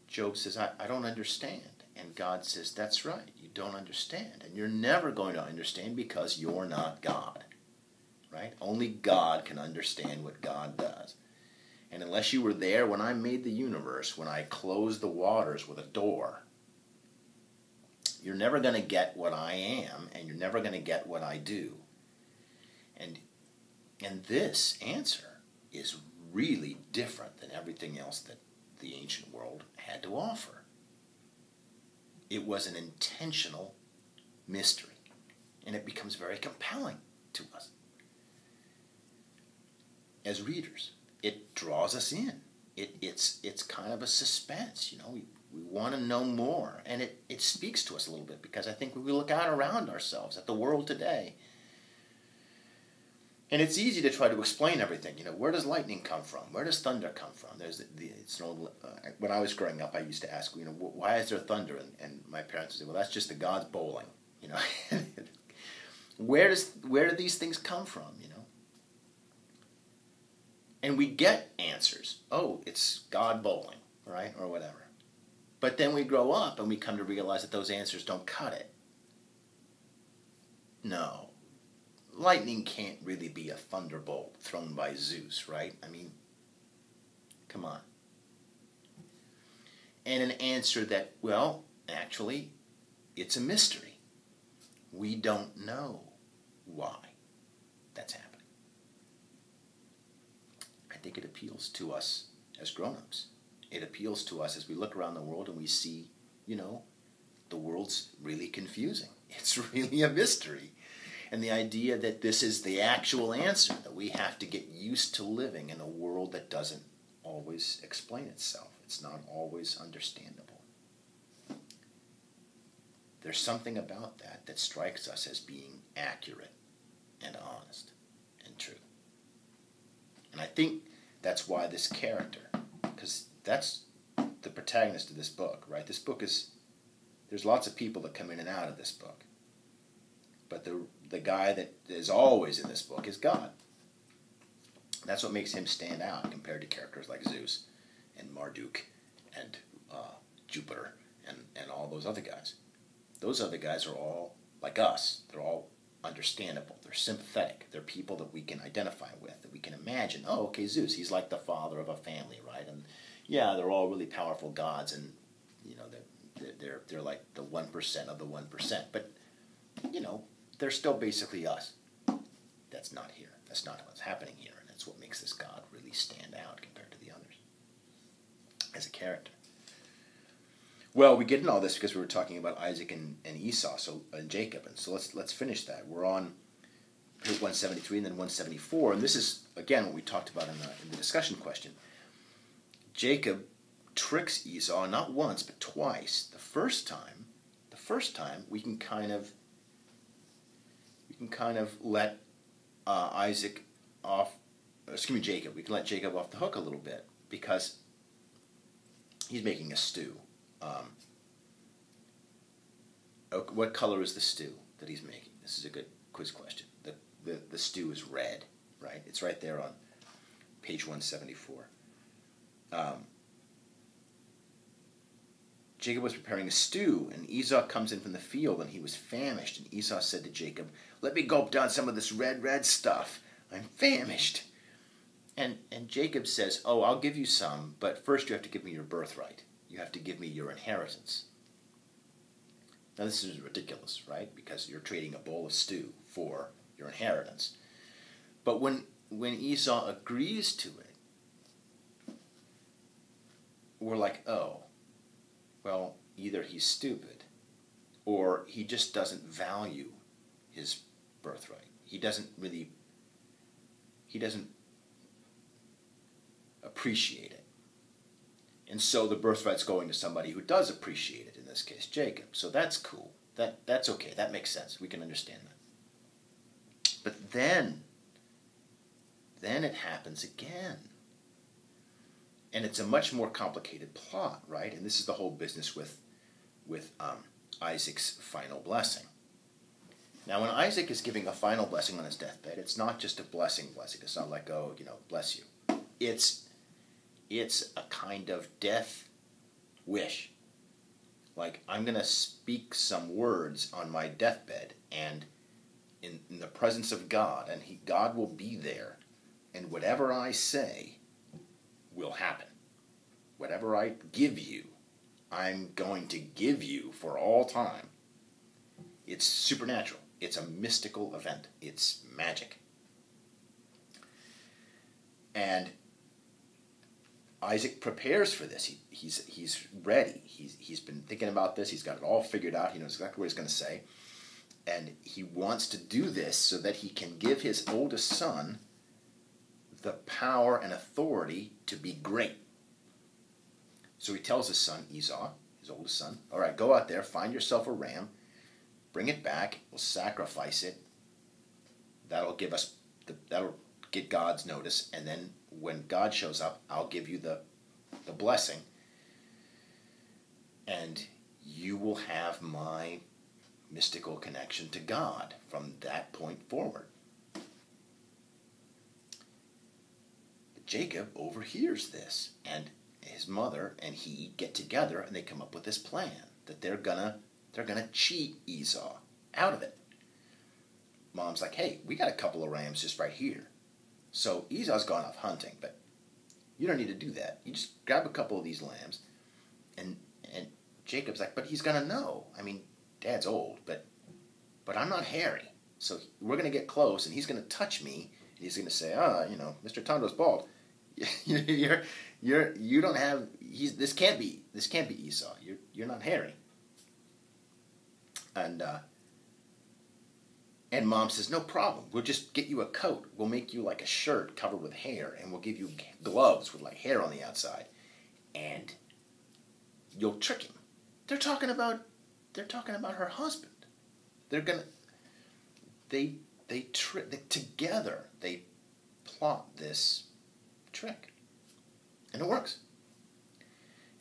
Job says, I don't understand. And God says, that's right, you don't understand. And you're never going to understand because you're not God, right? Only God can understand what God does. And unless you were there when I made the universe, when I closed the waters with a door, you're never going to get what I am, and you're never going to get what I do. And this answer is really different than everything else that the ancient world had to offer. It was an intentional mystery, and it becomes very compelling to us as readers. It draws us in. It's kind of a suspense, we want to know more, and it speaks to us a little bit, because I think when we look out around ourselves at the world today, And it's easy to try to explain everything. Where does lightning come from? Where does thunder come from? It's an old, when I was growing up, I used to ask, why is there thunder? And my parents would say, well, that's just the gods bowling. Where do these things come from? And we get answers. Oh, it's God bowling, right, or whatever. But then we grow up and we come to realize that those answers don't cut it. No. Lightning can't really be a thunderbolt thrown by Zeus, right? I mean, come on. And an answer that, well, actually, it's a mystery. We don't know why that's happening. I think it appeals to us as grown-ups. It appeals to us as we look around the world and we see, the world's really confusing. It's really a mystery. And the idea that this is the actual answer, that we have to get used to living in a world that doesn't always explain itself. It's not always understandable. There's something about that strikes us as being accurate and honest and true. And I think that's why this character, because that's the protagonist of this book, right? This book there's lots of people that come in and out of this book. But the guy that is always in this book is God. That's what makes him stand out compared to characters like Zeus and Marduk and Jupiter and all those other guys. Those other guys are all like us. They're all understandable. They're sympathetic. They're people that we can identify with, that we can imagine. Oh, okay, Zeus, he's like the father of a family, right? And yeah, they're all really powerful gods, and they're like the 1% of the 1%. But they're still basically us. That's not here. That's not what's happening here, and that's what makes this God really stand out compared to the others as a character. Well, we get into all this because we were talking about Isaac and Esau, and Jacob, and so let's finish that. We're on page 173 and then 174, and this is again what we talked about in the discussion question. Jacob tricks Esau not once but twice. The first time we can kind of let Jacob. We can let Jacob off the hook a little bit because he's making a stew. What color is the stew that he's making? This is a good quiz question. The stew is red, right? It's right there on page 174. Jacob was preparing a stew, and Esau comes in from the field, and he was famished. And Esau said to Jacob, "Let me gulp down some of this red stuff. I'm famished." And Jacob says, "Oh, I'll give you some, but first you have to give me your birthright. You have to give me your inheritance." Now this is ridiculous, right? Because you're trading a bowl of stew for your inheritance. But when Esau agrees to it, we're like, oh, well, either he's stupid or he just doesn't value his birthright. He doesn't appreciate it. And so the birthright's going to somebody who does appreciate it, in this case, Jacob. So that's cool. That's okay. That makes sense. We can understand that. But then it happens again. And it's a much more complicated plot, right? And this is the whole business with Isaac's final blessing. Now, when Isaac is giving a final blessing on his deathbed, it's not just a blessing. It's not like, oh, bless you. It's a kind of death wish. Like, I'm going to speak some words on my deathbed, and in the presence of God, and God will be there, and whatever I say will happen. Whatever I give you, I'm going to give you for all time. It's supernatural. It's a mystical event. It's magic. And Isaac prepares for this. He's ready. He's been thinking about this. He's got it all figured out. He knows exactly what he's going to say. And he wants to do this so that he can give his oldest son the power and authority to be great. So he tells his son, Esau, his oldest son, all right, go out there, find yourself a ram, bring it back, we'll sacrifice it. That'll give us that'll get God's notice, and then when God shows up, I'll give you the blessing, and you will have my mystical connection to God from that point forward. But Jacob overhears this, and his mother and he get together, and they come up with this plan that they're gonna cheat Esau out of it. Mom's like, hey, we got a couple of rams just right here. So Esau's gone off hunting, but you don't need to do that. You just grab a couple of these lambs, and Jacob's like, but he's gonna know. I mean, Dad's old, but I'm not hairy. So we're gonna get close, and he's gonna touch me, and he's gonna say, Mr. Tondro's bald. You don't have. This can't be Esau. You're not hairy. And Mom says, no problem. We'll just get you a coat. We'll make you like a shirt covered with hair, and we'll give you gloves with like hair on the outside, and you'll trick him. They're talking about her husband. They together they plot this trick, and it works.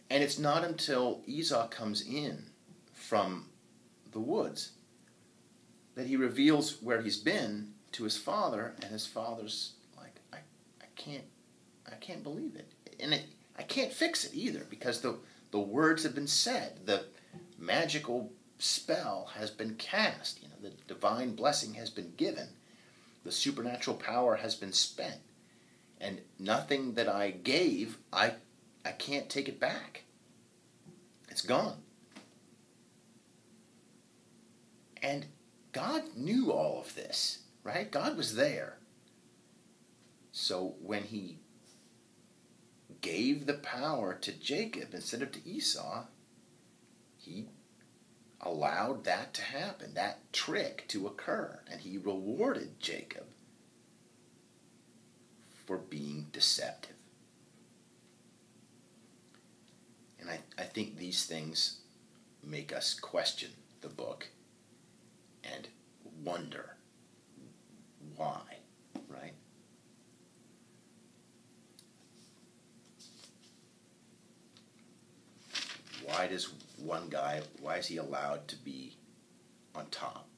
And it's not until Esau comes in from the woods that he reveals where he's been to his father, and his father's like, I can't believe it, and I can't fix it either, because the words have been said, the magical spell has been cast, the divine blessing has been given, the supernatural power has been spent, and nothing that I gave, I can't take it back. It's gone. And God knew all of this, right? God was there. So when he gave the power to Jacob instead of to Esau, he allowed that to happen, that trick to occur, and he rewarded Jacob for being deceptive. And I think these things make us question the book and wonder why, right? Why is he allowed to be on top?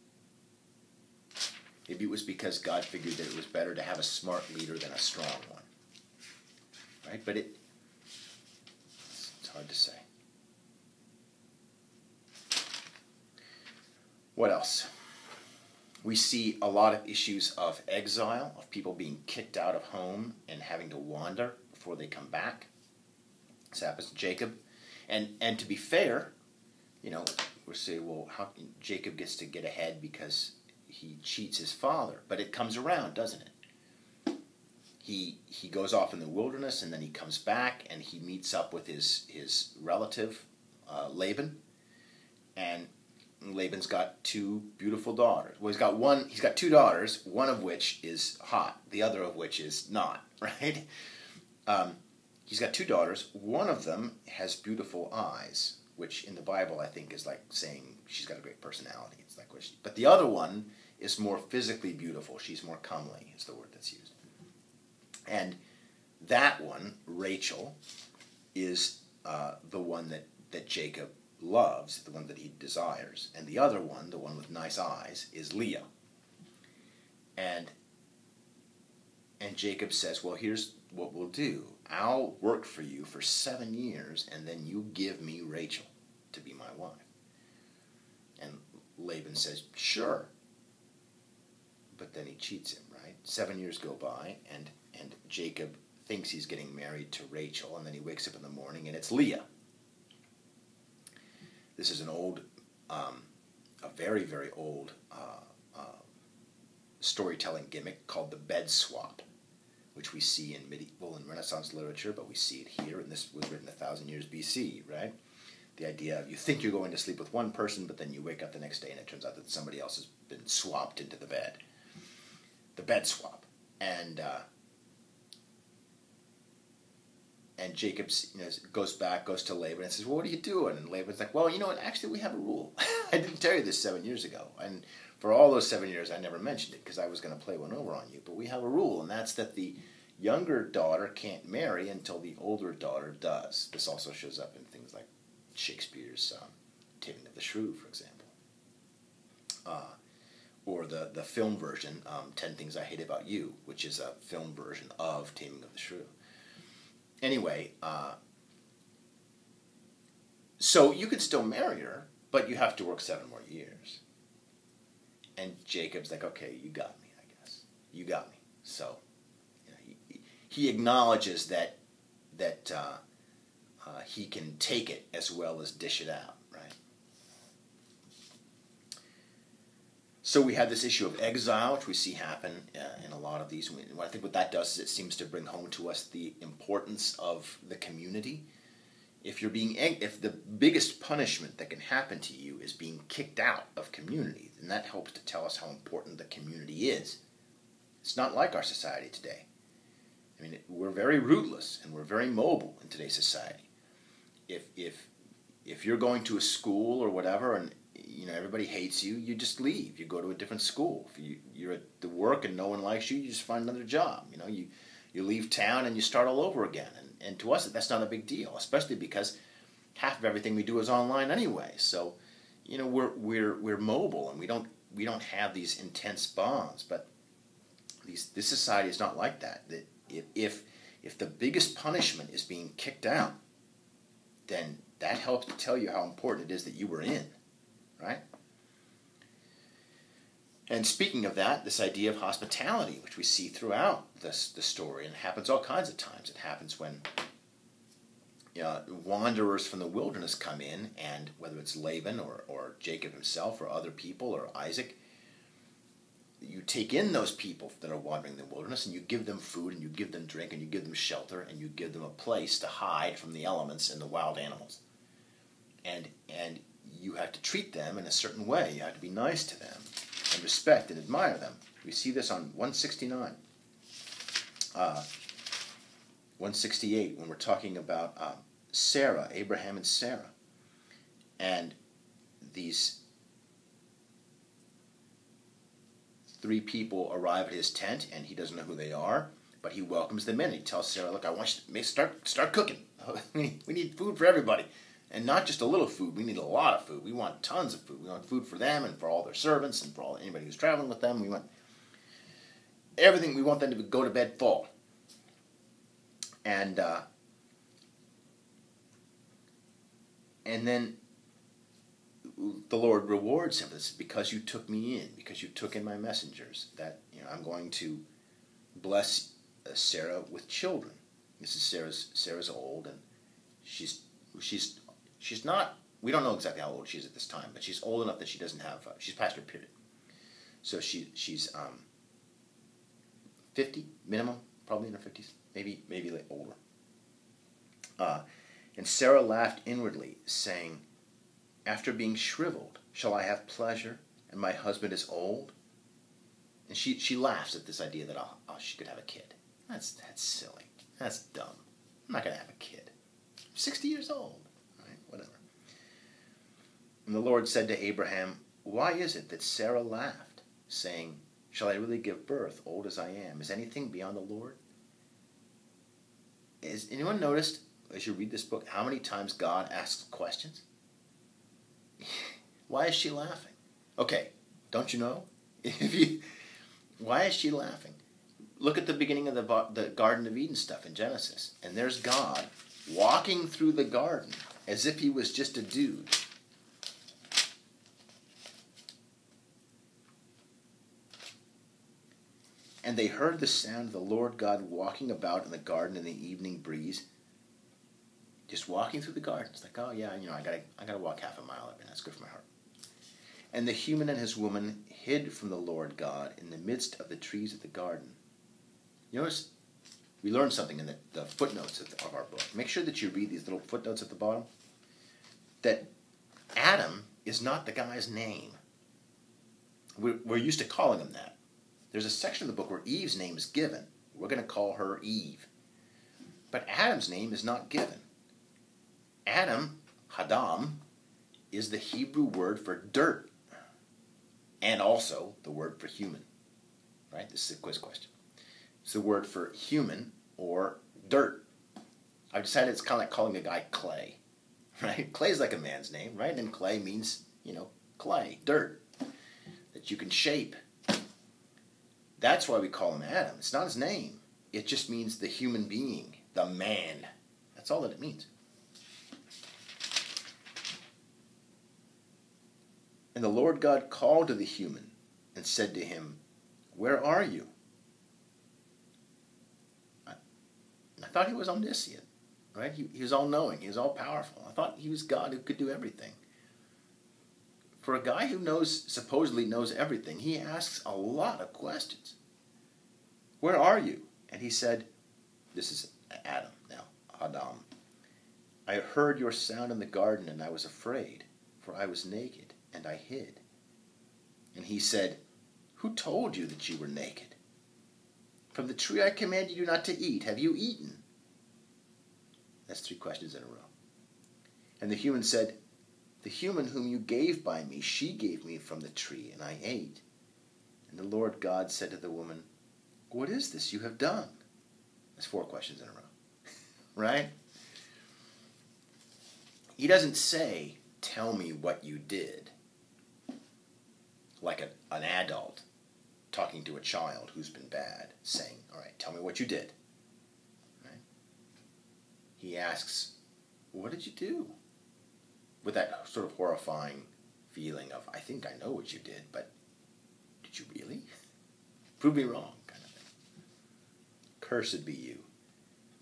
Maybe it was because God figured that it was better to have a smart leader than a strong one, right? But it's hard to say. What else? We see a lot of issues of exile, of people being kicked out of home and having to wander before they come back. This happens to Jacob. And to be fair, we'll say, well, how Jacob gets to get ahead because he cheats his father. But it comes around, doesn't it? He goes off in the wilderness, and then he comes back, and he meets up with his relative, Laban. And Laban's got two beautiful daughters. Well, he's got two daughters, one of which is hot, the other of which is not, right? He's got two daughters. One of them has beautiful eyes, which in the Bible I think is like saying she's got a great personality. It's like, but the other one is more physically beautiful. She's more comely is the word that's used. And that one, Rachel, is the one that Jacob loves, the one that he desires. And the other one, the one with nice eyes, is Leah. And Jacob says, well, here's what we'll do. I'll work for you for 7 years, and then you give me Rachel to be my wife. And Laban says, sure. But then he cheats him, right? 7 years go by, and Jacob thinks he's getting married to Rachel, and then he wakes up in the morning, and it's Leah. This is an old, a very, very old storytelling gimmick called the bed swap, which we see in medieval and Renaissance literature, but we see it here, and this was written 1,000 years BC, right? The idea of you think you're going to sleep with one person, but then you wake up the next day and it turns out that somebody else has been swapped into the bed. The bed swap. And Jacob goes to Laban and says, well, what are you doing? And Laban's like, well, you know what, actually we have a rule. I didn't tell you this 7 years ago. And for all those 7 years, I never mentioned it because I was going to play one over on you. But we have a rule, and that's that the younger daughter can't marry until the older daughter does. This also shows up in things like Shakespeare's Taming of the Shrew, for example. Or the film version, 10 Things I Hate About You, which is a film version of Taming of the Shrew. Anyway, so you could still marry her, but you have to work 7 more years. And Jacob's like, okay, you got me, I guess. You got me. So he acknowledges that he can take it as well as dish it out, right? So we have this issue of exile, which we see happen in a lot of these. I think what that does is it seems to bring home to us the importance of the community. If the biggest punishment that can happen to you is being kicked out of community, then that helps to tell us how important the community is. It's not like our society today. I mean, we're very rootless and we're very mobile in today's society. If you're going to a school or whatever and everybody hates you, you just leave. You go to a different school. If you're at the work and no one likes you, you just find another job. You leave town and you start all over again. And to us, that's not a big deal, especially because half of everything we do is online anyway. So, we're mobile and we don't have these intense bonds. But this society is not like that. That if the biggest punishment is being kicked out, then that helps to tell you how important it is that you were in. Right? And speaking of that, this idea of hospitality, which we see throughout the story, and it happens all kinds of times. It happens when wanderers from the wilderness come in, and whether it's Laban or Jacob himself or other people or Isaac, you take in those people that are wandering in the wilderness and you give them food and you give them drink and you give them shelter and you give them a place to hide from the elements and the wild animals. And you have to treat them in a certain way. You have to be nice to them and respect and admire them. We see this on 169. 168, when we're talking about Sarah, Abraham and Sarah. And these 3 people arrive at his tent, and he doesn't know who they are, but he welcomes them in. He tells Sarah, look, I want you to start cooking. We need food for everybody. And not just a little food, we need a lot of food. We want tons of food. We want food for them and for all their servants and for anybody who's traveling with them. We want everything. We want them to go to bed full. And then the Lord rewards him. This because you took me in, because you took in my messengers, that I'm going to bless Sarah with children. This is Sarah's old, and she's not, we don't know exactly how old she is at this time, but she's old enough that she doesn't have, she's past her period. So she's 50 minimum, probably in her 50s, maybe like older. And Sarah laughed inwardly, saying, after being shriveled, shall I have pleasure, and my husband is old? And she laughs at this idea that she could have a kid. That's silly. That's dumb. I'm not going to have a kid. I'm 60 years old. Right? Whatever. And the Lord said to Abraham, why is it that Sarah laughed, saying, shall I really give birth, old as I am? Is anything beyond the Lord? Has anyone noticed, as you read this book, how many times God asks questions? Why is she laughing? Okay, don't you know? Why is she laughing? Look at the beginning of the Garden of Eden stuff in Genesis. And there's God walking through the garden as if he was just a dude. And they heard the sound of the Lord God walking about in the garden in the evening breeze. Just walking through the garden. It's like, oh yeah, I gotta walk half a mile every night. That's good for my heart. And the human and his woman hid from the Lord God in the midst of the trees of the garden. You notice we learned something in the footnotes of our book. Make sure that you read these little footnotes at the bottom. That Adam is not the guy's name. We're used to calling him that. There's a section of the book where Eve's name is given. We're going to call her Eve. But Adam's name is not given. Adam, Hadam, is the Hebrew word for dirt and also the word for human. Right? This is a quiz question. It's the word for human or dirt. I've decided it's kind of like calling a guy Clay. Right? Clay is like a man's name, right? And clay means, clay, dirt, that you can shape. That's why we call him Adam. It's not his name. It just means the human being, the man. That's all that it means. And the Lord God called to the human and said to him, "Where are you?" I thought he was omniscient, right? He was all-knowing. He was all-powerful. I thought he was God who could do everything. For a guy who supposedly knows everything, he asks a lot of questions. "Where are you?" And he said, this is Adam now, Adam. "I heard your sound in the garden, and I was afraid, for I was naked, and I hid." And he said, "Who told you that you were naked? From the tree I commanded you not to eat, have you eaten?" That's 3 questions in a row. And the human said, "The human whom you gave by me, she gave me from the tree, and I ate." And the Lord God said to the woman, "What is this you have done?" That's 4 questions in a row. Right? He doesn't say, "Tell me what you did," like an adult talking to a child who's been bad, saying, "All right, tell me what you did." Right? He asks, "What did you do?" With that sort of horrifying feeling of, "I think I know what you did, but did you really? Prove me wrong," kind of thing. "Cursed be you,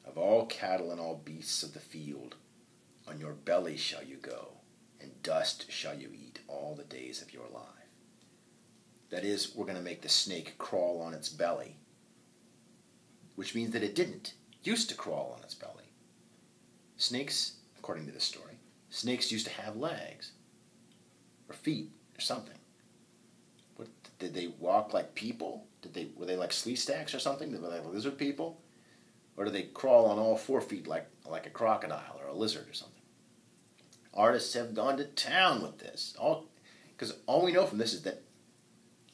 of all cattle and all beasts of the field. On your belly shall you go, and dust shall you eat all the days of your life." That is, we're going to make the snake crawl on its belly, which means that it didn't used to crawl on its belly. Snakes, according to this story, snakes used to have legs, or feet, or something. What, did they walk like people? Were they like Sleestaks or something? Were they like lizard people? Or do they crawl on all 4 feet like a crocodile or a lizard or something? Artists have gone to town with this. Because all we know from this is that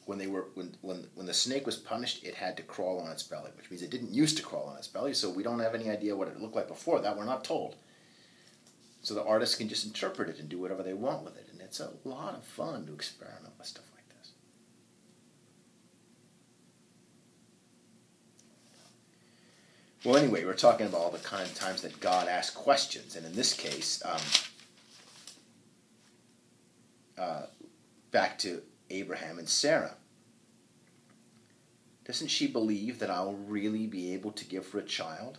when the snake was punished, it had to crawl on its belly, which means it didn't used to crawl on its belly, so we don't have any idea what it looked like before that. We're not told. So the artists can just interpret it and do whatever they want with it, and it's a lot of fun to experiment with stuff like this. Well, anyway, we're talking about all the kind of times that God asks questions, and in this case, back to Abraham and Sarah. Doesn't she believe that I'll really be able to give her a child?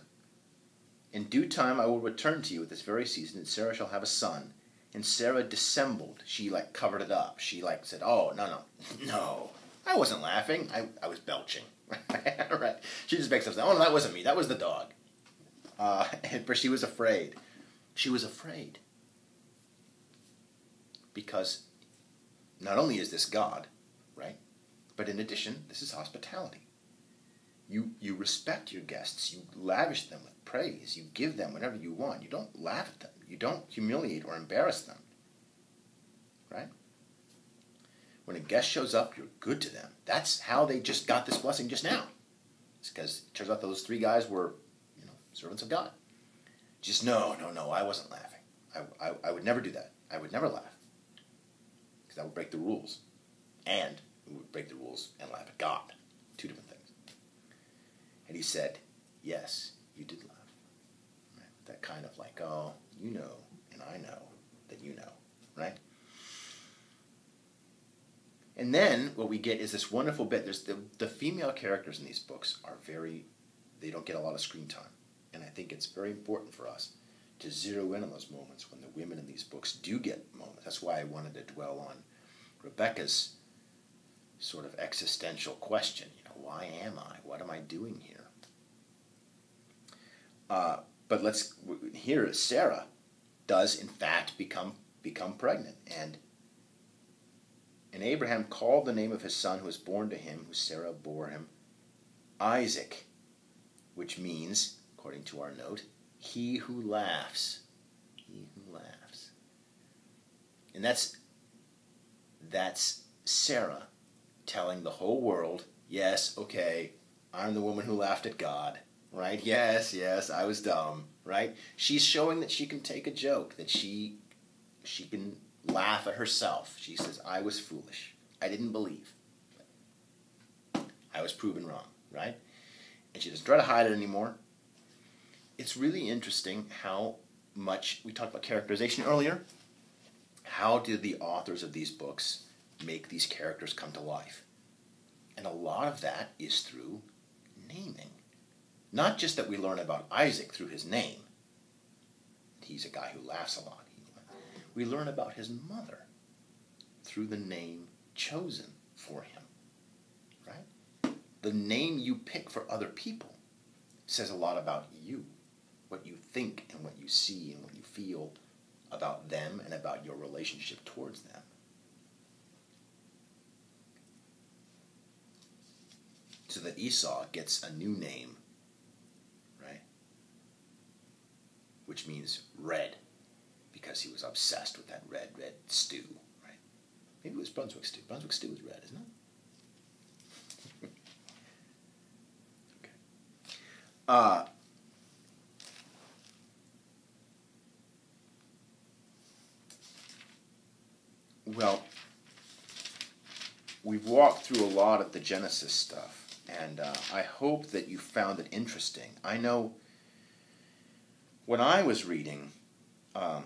"In due time I will return to you at this very season, and Sarah shall have a son." And Sarah dissembled. She covered it up. She said, "Oh, no, I wasn't laughing. I was belching." Right? She just makes up, "Oh, no, that wasn't me. That was the dog." For she was afraid. She was afraid. Because not only is this God, right? But in addition, this is hospitality. You respect your guests. You lavish them with praise. You give them whatever you want. You don't laugh at them. You don't humiliate or embarrass them. Right? When a guest shows up, you're good to them. That's how they just got this blessing just now. It's because it turns out those 3 guys were, servants of God. Just no, I wasn't laughing. I would never do that. I would never laugh. Because that would break the rules. And we would break the rules and laugh at God. 2 different things. And he said, "Yes, you did laugh." Right? That kind of "Oh, you know, and I know that you know." Right? And then what we get is this wonderful bit. There's the female characters in these books they don't get a lot of screen time. And I think it's very important for us to zero in on those moments when the women in these books do get moments. That's why I wanted to dwell on Rebecca's sort of existential question. Why am I? What am I doing here? But here Sarah does in fact become pregnant, and Abraham called the name of his son who was born to him, who Sarah bore him, Isaac, which means, according to our note, he who laughs. He who laughs. And that's Sarah telling the whole world, yes, okay, I'm the woman who laughed at God, right? Yes, I was dumb, right? She's showing that she can take a joke, that she can laugh at herself. She says, I was foolish. I didn't believe. I was proven wrong, right? And she doesn't try to hide it anymore. It's really interesting how much, we talked about characterization earlier. How did the authors of these books make these characters come to life? And a lot of that is through naming. Not just that we learn about Isaac through his name. He's a guy who laughs a lot. We learn about his mother through the name chosen for him, right? The name you pick for other people says a lot about you, what you think and what you see and what you feel about them and about your relationship towards them. So that Esau gets a new name, right? Which means red, because he was obsessed with that red stew, right? Maybe it was Brunswick stew. Brunswick stew is red, isn't it? Okay. Well, we've walked through a lot of the Genesis stuff, and I hope that you found it interesting. I know when I was reading, there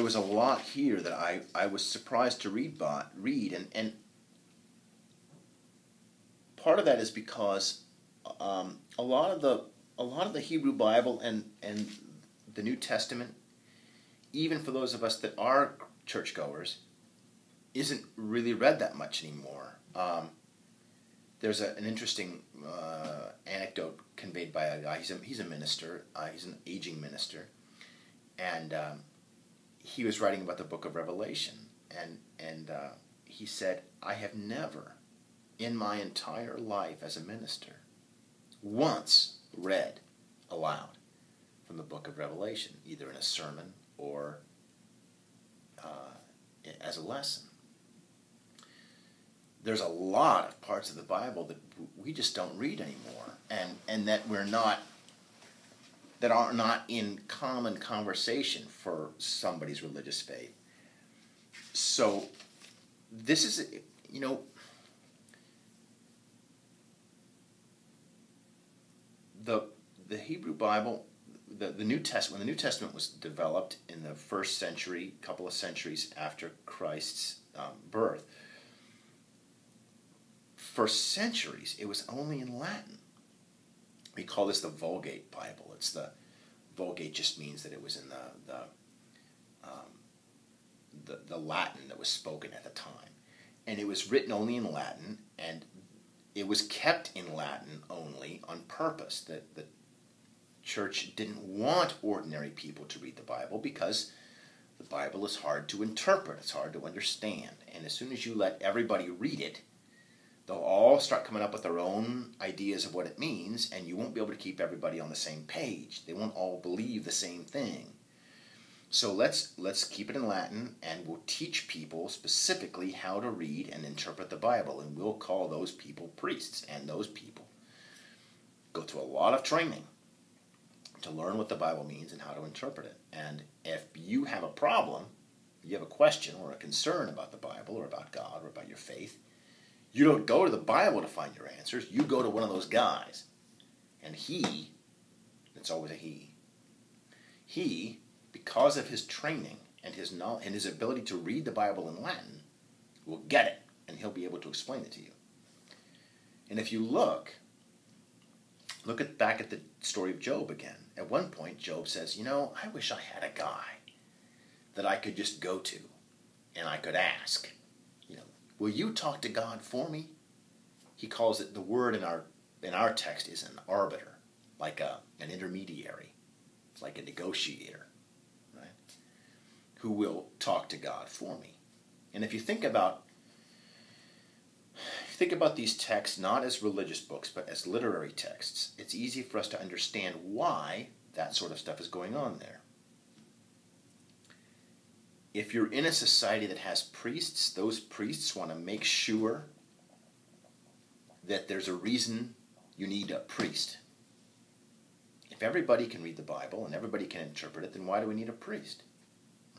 was a lot here that I was surprised to read, and part of that is because a lot of the Hebrew Bible and the New Testament, even for those of us that are churchgoers, isn't really read that much anymore. There's an interesting anecdote conveyed by a guy. He's a minister. He's an aging minister, and he was writing about the book of Revelation, and he said, I have never, in my entire life as a minister, once read aloud from the book of Revelation, either in a sermon or as a lesson. There's a lot of parts of the Bible that we just don't read anymore, and that are not in common conversation for somebody's religious faith. So this is, the Hebrew Bible, the New Testament, when the New Testament was developed in the first century, couple of centuries after Christ's birth, for centuries it was only in Latin. We call this the Vulgate Bible. It's the Vulgate just means that it was in the Latin that was spoken at the time, and it was written only in Latin, and it was kept in Latin only on purpose. That the church didn't want ordinary people to read the Bible because the Bible is hard to interpret. It's hard to understand, and as soon as you let everybody read it, they'll all start coming up with their own ideas of what it means, and you won't be able to keep everybody on the same page. They won't all believe the same thing. So let's keep it in Latin, and we'll teach people specifically how to read and interpret the Bible, and we'll call those people priests, and those people go through a lot of training to learn what the Bible means and how to interpret it. And if you have a problem, you have a question or a concern about the Bible or about God or about your faith, you don't go to the Bible to find your answers. You go to one of those guys. And it's always a he, because of his training and his knowledge and his ability to read the Bible in Latin, will get it, and he'll be able to explain it to you. And if you look back at the story of Job again. At one point, Job says, I wish I had a guy that I could just go to and I could ask, will you talk to God for me? He calls it, the word in our text is an arbiter, like an intermediary, like a negotiator, right? Who will talk to God for me. And if you think about these texts not as religious books, but as literary texts, it's easy for us to understand why that sort of stuff is going on there. if you're in a society that has priests, those priests want to make sure that there's a reason you need a priest. If everybody can read the Bible and everybody can interpret it, then why do we need a priest?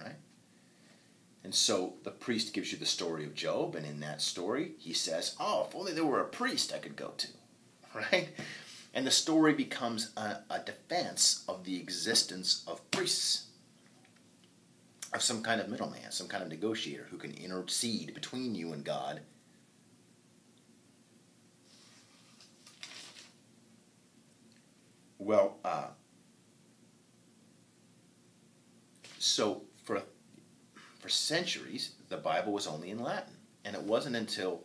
Right? And so the priest gives you the story of Job, and in that story he says, oh, if only there were a priest I could go to. Right? And the story becomes a defense of the existence of priests, of some kind of middleman, some kind of negotiator who can intercede between you and God. Well, so for centuries, the Bible was only in Latin. And it wasn't until,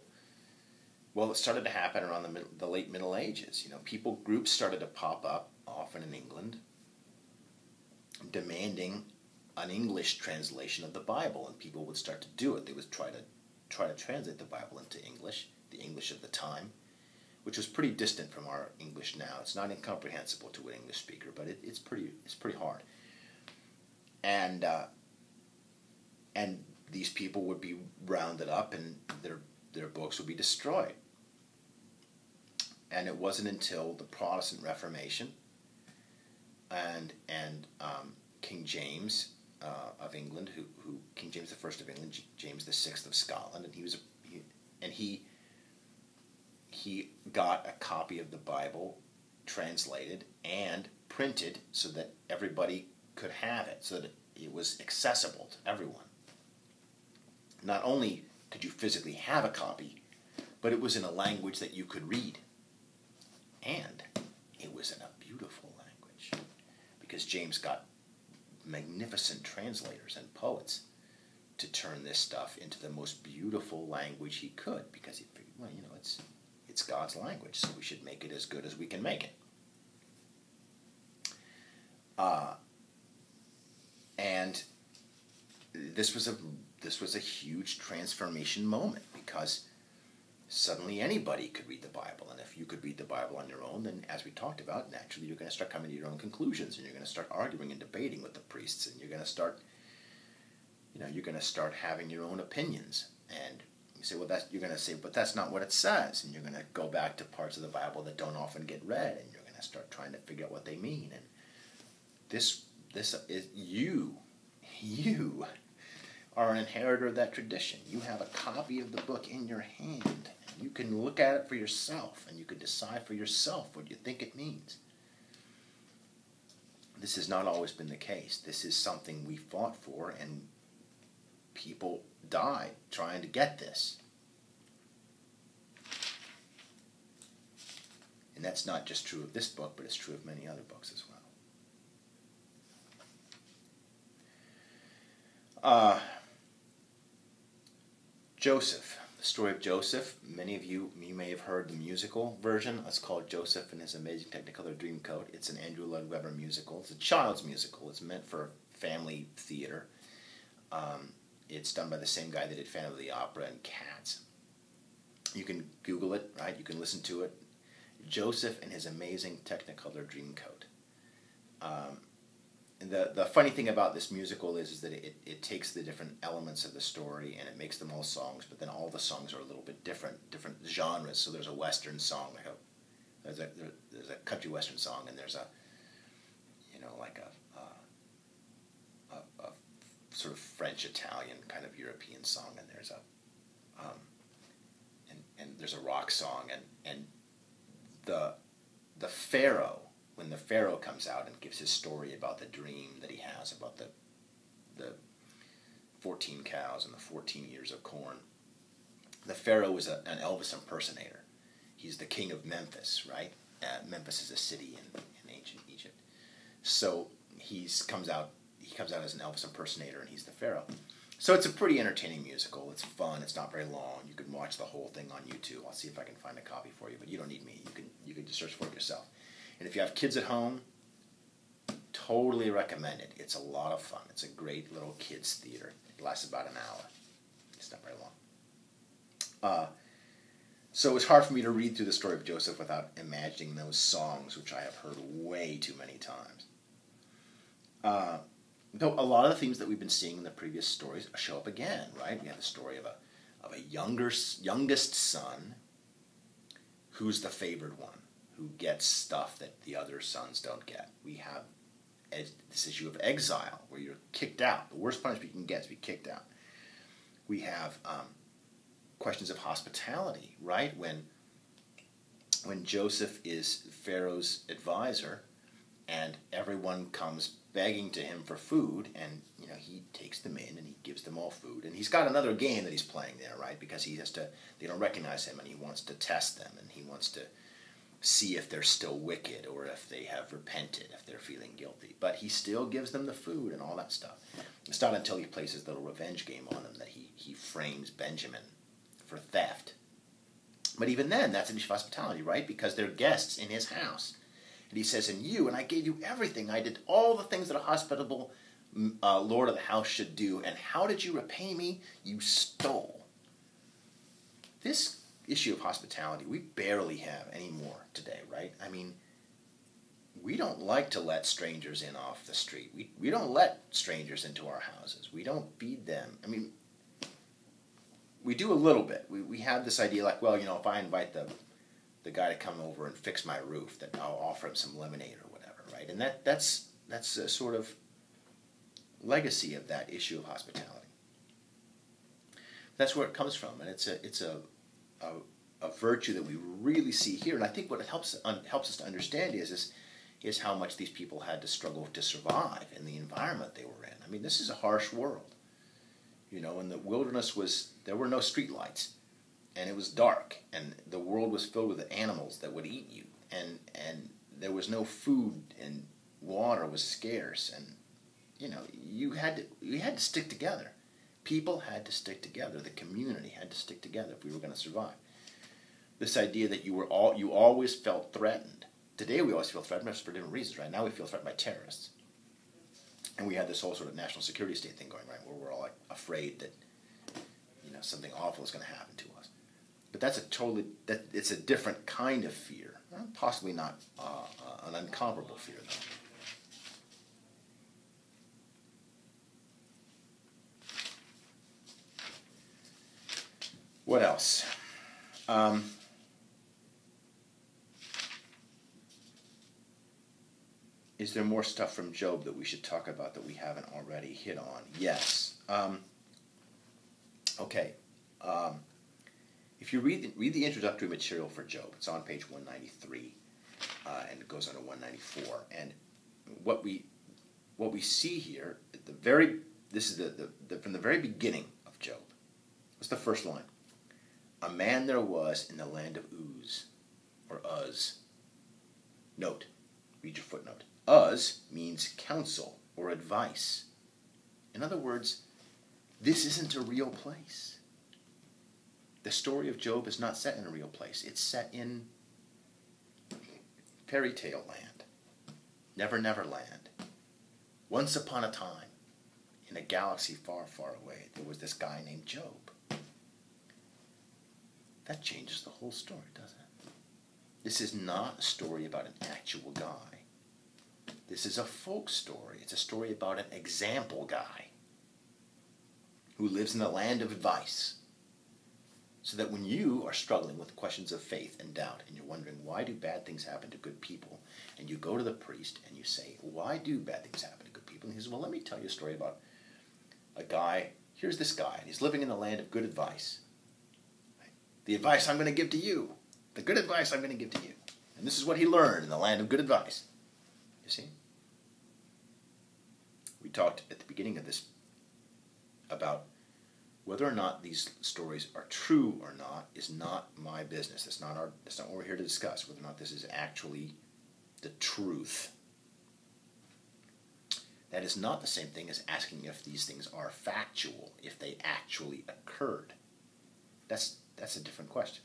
well, it started to happen around the late Middle Ages. You know, groups started to pop up, often in England, demanding an English translation of the Bible, and people would start to do it. They would try to translate the Bible into English, the English of the time, which was pretty distant from our English now. It's not incomprehensible to an English speaker, but it's pretty hard. And these people would be rounded up, and their books would be destroyed. And it wasn't until the Protestant Reformation and King James of England, who King James I of England, James VI of Scotland, and he got a copy of the Bible translated and printed so that everybody could have it, so that it was accessible to everyone. Not only could you physically have a copy, but it was in a language that you could read. And it was in a beautiful language, because James got magnificent translators and poets to turn this stuff into the most beautiful language he could, because he figured, well, you know, it's God's language, so we should make it as good as we can make it. And this was a huge transformation moment, because suddenly anybody could read the Bible, and if you could read the Bible on your own, then, as we talked about, naturally you're going to start coming to your own conclusions, and you're going to start arguing and debating with the priests, and you're going to start having your own opinions. And you say, well, you're going to say, but that's not what it says, and you're going to go back to parts of the Bible that don't often get read, and you're going to start trying to figure out what they mean. And this is you are an inheritor of that tradition. You have a copy of the book in your hand, and you can look at it for yourself, and you can decide for yourself what you think it means. This has not always been the case. This is something we fought for, and people died trying to get this. And that's not just true of this book, but it's true of many other books as well. Joseph, the story of Joseph. Many of you may have heard the musical version. It's called Joseph and His Amazing Technicolor Dreamcoat. It's an Andrew Lloyd Webber musical. It's a child's musical. It's meant for family theater. It's done by the same guy that did Phantom of the Opera and Cats. You can Google it, right? You can listen to it. Joseph and His Amazing Technicolor Dreamcoat. And the funny thing about this musical is that it takes the different elements of the story and it makes them all songs, but then all the songs are a little bit different genres. So there's a Western song, there's a country Western song, and there's a sort of French Italian kind of European song, and there's there's a rock song, and the Pharaoh. When the Pharaoh comes out and gives his story about the dream that he has about the 14 cows and the 14 ears of corn, the Pharaoh is an Elvis impersonator. He's the king of Memphis, right? Memphis is a city in ancient Egypt. So he comes out as an Elvis impersonator, and he's the Pharaoh. So it's a pretty entertaining musical. It's fun. It's not very long. You can watch the whole thing on YouTube. I'll see if I can find a copy for you, but you don't need me. You can just search for it yourself. And if you have kids at home, totally recommend it. It's a lot of fun. It's a great little kids' theater. It lasts about an hour. It's not very long. So it was hard for me to read through the story of Joseph without imagining those songs, which I have heard way too many times. Though a lot of the themes that we've been seeing in the previous stories show up again, right? We have the story of a youngest son who's the favored one, who gets stuff that the other sons don't get. We have this issue of exile, where you're kicked out. The worst punishment you can get is to be kicked out. We have questions of hospitality, right? When Joseph is Pharaoh's advisor, and everyone comes begging to him for food, and he takes them in and he gives them all food, and he's got another game that he's playing there, right? Because they don't recognize him, and he wants to test them, and he wants to see if they're still wicked or if they have repented, if they're feeling guilty. But he still gives them the food and all that stuff. It's not until he plays his little revenge game on them that he frames Benjamin for theft. But even then, that's an issue of hospitality, right? Because they're guests in his house. And he says, and I gave you everything. I did all the things that a hospitable lord of the house should do. And how did you repay me? You stole. This issue of hospitality, we barely have anymore today, right? I mean, we don't like to let strangers in off the street. We don't let strangers into our houses. We don't feed them. I mean, we do a little bit. We have this idea like, well, if I invite the guy to come over and fix my roof, that I'll offer him some lemonade or whatever, right? And that's a sort of legacy of that issue of hospitality. That's where it comes from, and it's a virtue that we really see here. And I think what it helps us to understand is how much these people had to struggle to survive in the environment they were in. I mean, this is a harsh world. And the wilderness there were no street lights. And it was dark, and the world was filled with animals that would eat you, and there was no food, and water was scarce, and you had to stick together. People had to stick together. The community had to stick together if we were going to survive. This idea that you always felt threatened. Today we always feel threatened for different reasons, right? Now we feel threatened by terrorists, and we have this whole sort of national security state thing going, right, where we're all afraid that something awful is going to happen to us. But it's a different kind of fear. Possibly not an incomparable fear, though. What else? Is there more stuff from Job that we should talk about that we haven't already hit on? Yes. Okay. If you read the introductory material for Job, it's on page 193, and it goes on to 194. And what we see here, this is from the very beginning of Job. What's the first line? A man there was in the land of Uz, or Uz. Note, read your footnote. Uz means counsel or advice. In other words, this isn't a real place. The story of Job is not set in a real place. It's set in fairy tale land. Never, never land. Once upon a time, in a galaxy far, far away, there was this guy named Job. That changes the whole story, doesn't it? This is not a story about an actual guy. This is a folk story. It's a story about an example guy who lives in the land of advice. So that when you are struggling with questions of faith and doubt, and you're wondering, why do bad things happen to good people? And you go to the priest and you say, why do bad things happen to good people? And he says, well, let me tell you a story about a guy. Here's this guy, and he's living in the land of good advice. Right? The advice I'm going to give to you. The good advice I'm going to give to you. And this is what he learned in the land of good advice. You see? We talked at the beginning of this about whether or not these stories are true or not is not my business. That's not what we're here to discuss, whether or not this is actually the truth. That is not the same thing as asking if these things are factual, if they actually occurred. That's a different question.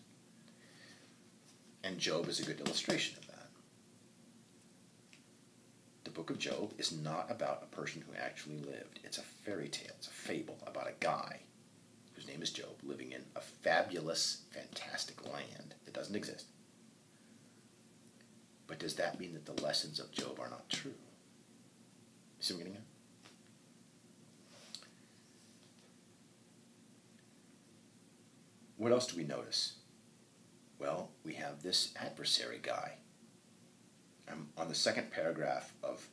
And Job is a good illustration of that. The book of Job is not about a person who actually lived. It's a fairy tale. It's a fable about a guy whose name is Job, living in a fabulous, fantastic land that doesn't exist. But does that mean that the lessons of Job are not true? You see what I'm getting at? What else do we notice? Well, we have this adversary guy. I'm on the second paragraph of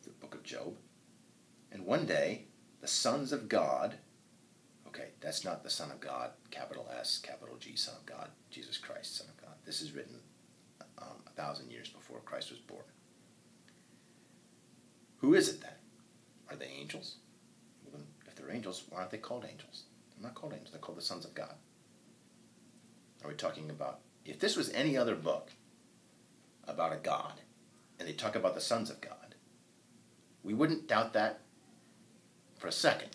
the book of Job. And one day, the sons of God, okay, that's not the Son of God, capital S, capital G, Son of God, Jesus Christ, Son of God. This is written 1,000 years before Christ was born. Who is it then? Are they angels? Well, if they're angels, why aren't they called angels? They're not called angels. They're called the sons of God. Are we talking about, if this was any other book about a God, and they talk about the sons of God, we wouldn't doubt that for a second.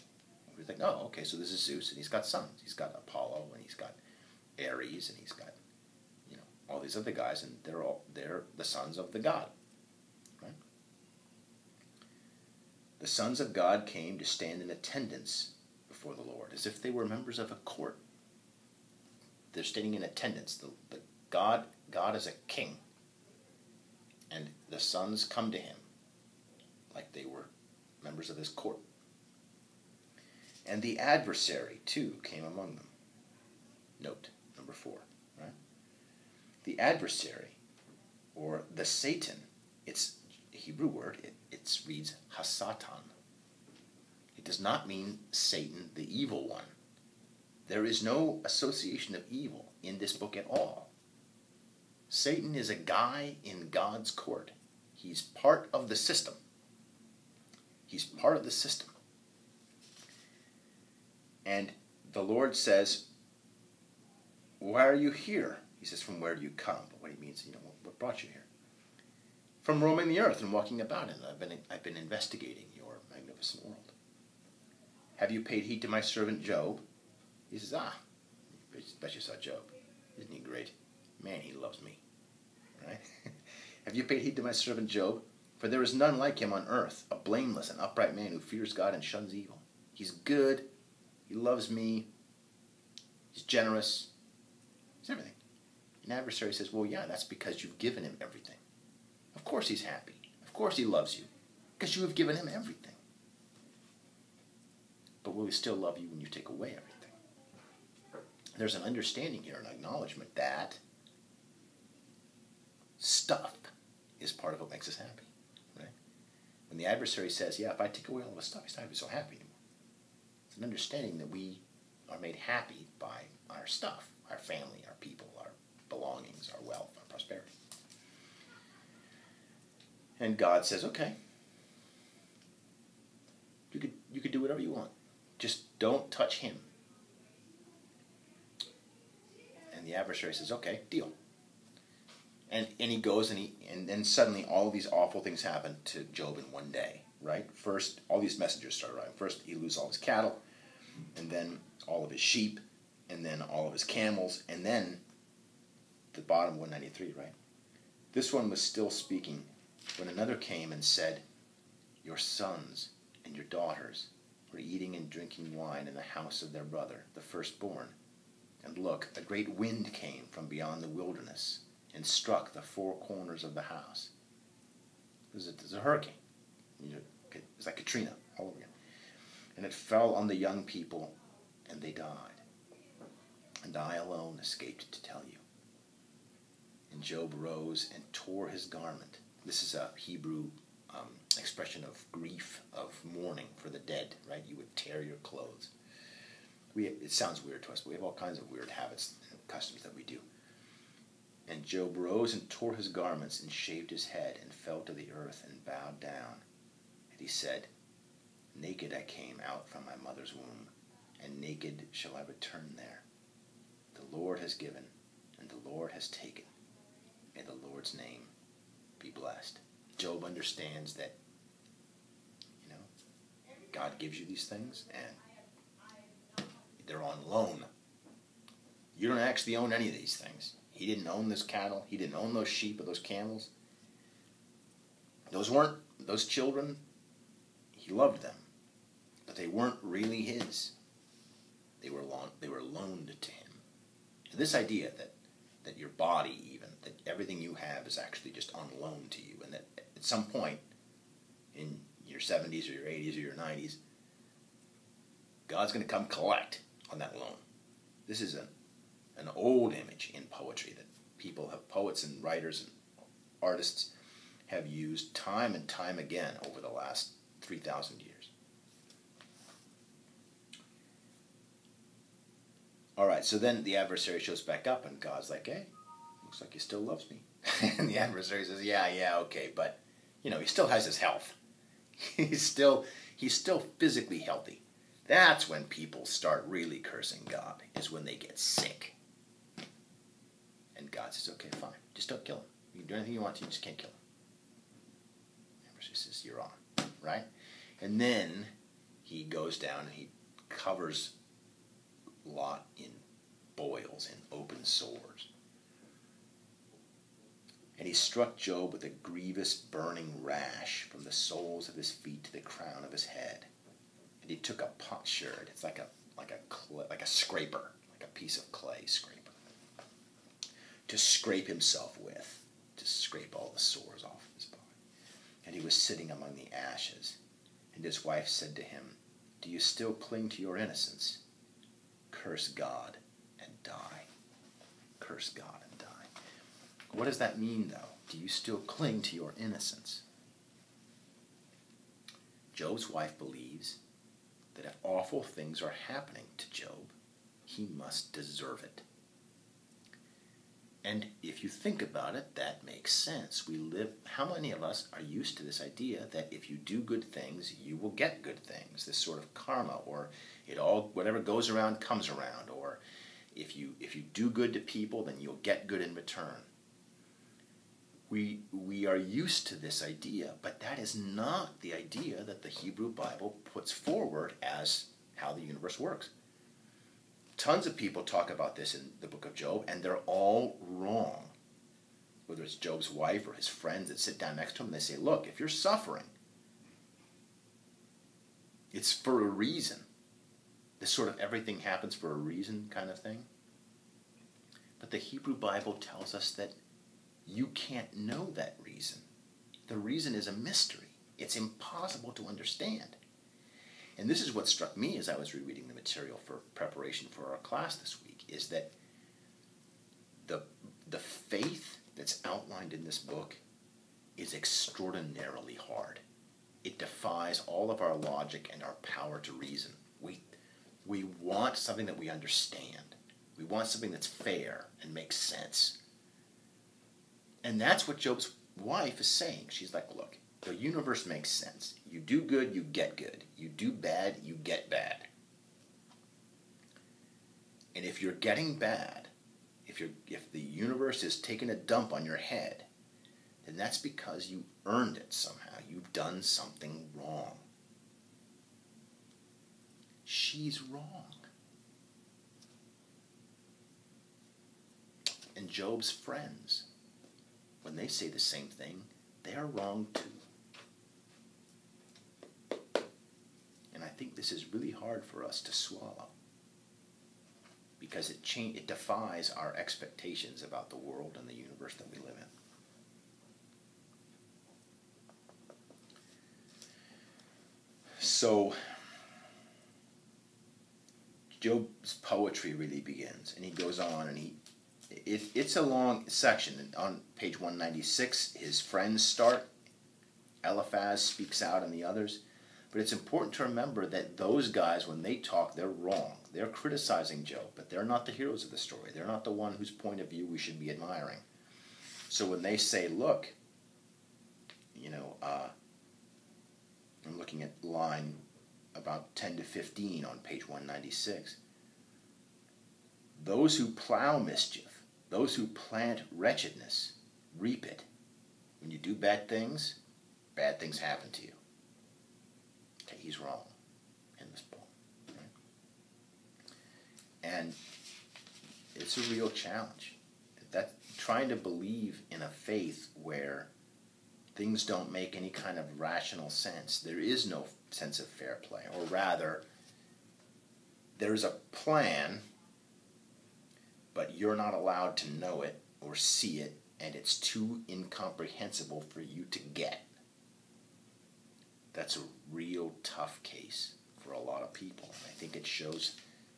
We think, oh, okay, so this is Zeus, and he's got sons. He's got Apollo, and he's got Ares, and he's got, all these other guys, and they're the sons of the God. Right? The sons of God came to stand in attendance before the Lord, as if they were members of a court. They're standing in attendance. The God is a king, and the sons come to him like they were members of his court. And the adversary, too, came among them. Note, number 4. Right? The adversary, or the Satan, it's a Hebrew word. It reads Hasatan. It does not mean Satan, the evil one. There is no association of evil in this book at all. Satan is a guy in God's court. He's part of the system. He's part of the system. And the Lord says, why are you here? He says, from where do you come? But what he means, what brought you here? From roaming the earth and walking about it. I've been investigating your magnificent world. Have you paid heed to my servant Job? He says, bet you saw Job. Isn't he great? Man, he loves me. Right? Have you paid heed to my servant Job? For there is none like him on earth, a blameless and upright man who fears God and shuns evil. He's good. He loves me. He's generous. He's everything. An adversary says, well, yeah, that's because you've given him everything. Of course he's happy. Of course he loves you. Because you have given him everything. But will he still love you when you take away everything? There's an understanding here, an acknowledgement that stuff is part of what makes us happy. Right? When the adversary says, yeah, if I take away all this stuff, he's not going to be so happy anymore. It's an understanding that we are made happy by our stuff, our family, our people, our belongings, our wealth, our prosperity. And God says, okay, you could do whatever you want. Just don't touch him. And the adversary says, okay, deal. And he goes and then suddenly all these awful things happen to Job in one day, right? First, all these messengers start arriving. First, he loses all his cattle, and then all of his sheep, and then all of his camels, and then the bottom 193, right? This one was still speaking when another came and said, your sons and your daughters were eating and drinking wine in the house of their brother, the firstborn. And look, a great wind came from beyond the wilderness and struck the four corners of the house. There's a hurricane. It's like Katrina all over again. And it fell on the young people, and they died. And I alone escaped to tell you. And Job rose and tore his garment. This is a Hebrew expression of grief, of mourning for the dead, right? You would tear your clothes. It sounds weird to us, but we have all kinds of weird habits and customs that we do. And Job rose and tore his garments and shaved his head and fell to the earth and bowed down. And he said, naked I came out from my mother's womb, and naked shall I return there. The Lord has given, and the Lord has taken. May the Lord's name be blessed. Job understands that, God gives you these things, and they're on loan. You don't actually own any of these things. He didn't own this cattle. He didn't own those sheep or those camels. Those children, he loved them, but they weren't really his. They were loaned to him. And this idea that your body even, that everything you have is actually just on loan to you, and that at some point in your 70s or your 80s or your 90s, God's going to come collect on that loan. This is an old image in poetry that poets and writers and artists have used time and time again over the last 3,000 years. All right, so then the adversary shows back up, and God's like, hey, looks like he still loves me. And the adversary says, yeah, okay, but, he still has his health. He's still physically healthy. That's when people start really cursing God, is when they get sick. And God says, okay, fine, just don't kill him. You can do anything you want to, you just can't kill him. The adversary says, you're on, right? And then he goes down and he covers Lot in boils and open sores. And he struck Job with a grievous burning rash from the soles of his feet to the crown of his head. And he took a potsherd, it's like a scraper, like a piece of clay scraper, to scrape himself with, to scrape all the sores off his body. And he was sitting among the ashes. And his wife said to him, do you still cling to your innocence? Curse God and die. Curse God and die. What does that mean, though? Do you still cling to your innocence? Job's wife believes that if awful things are happening to Job, he must deserve it. And if you think about it, that makes sense. How many of us are used to this idea that if you do good things, you will get good things? This sort of karma, or whatever goes around comes around, or if you do good to people, then you'll get good in return. We are used to this idea, but that is not the idea that the Hebrew Bible puts forward as how the universe works. Tons of people talk about this in the book of Job, and they're all wrong. Whether it's Job's wife or his friends that sit down next to him, they say, look, if you're suffering, it's for a reason. This sort of everything happens for a reason kind of thing. But the Hebrew Bible tells us that you can't know that reason. The reason is a mystery. It's impossible to understand. And this is what struck me as I was rereading the material for preparation for our class this week, is that the faith that's outlined in this book is extraordinarily hard. It defies all of our logic and our power to reason. We want something that we understand. We want something that's fair and makes sense. And that's what Job's wife is saying. She's like, look, the universe makes sense. You do good, you get good. You do bad, you get bad. And if you're getting bad, if the universe is taking a dump on your head, then that's because you earned it somehow. You've done something wrong. She's wrong. And Job's friends, when they say the same thing, they are wrong too. And I think this is really hard for us to swallow, because it defies our expectations about the world and the universe that we live in. So Job's poetry really begins, and he goes on, and it's a long section. On page 196, his friends start. Eliphaz speaks out, and the others. But it's important to remember that those guys, when they talk, they're wrong. They're criticizing Job, but they're not the heroes of the story. They're not the one whose point of view we should be admiring. So when they say, look, I'm looking at line about 10 to 15 on page 196. Those who plow mischief, those who plant wretchedness, reap it. When you do bad things happen to you. Okay, he's wrong in this poem. Right? And it's a real challenge. That trying to believe in a faith where things don't make any kind of rational sense. There is no sense of fair play. Or rather, there's a plan, but you're not allowed to know it or see it, and it's too incomprehensible for you to get. That's a real tough case for a lot of people. And I think it shows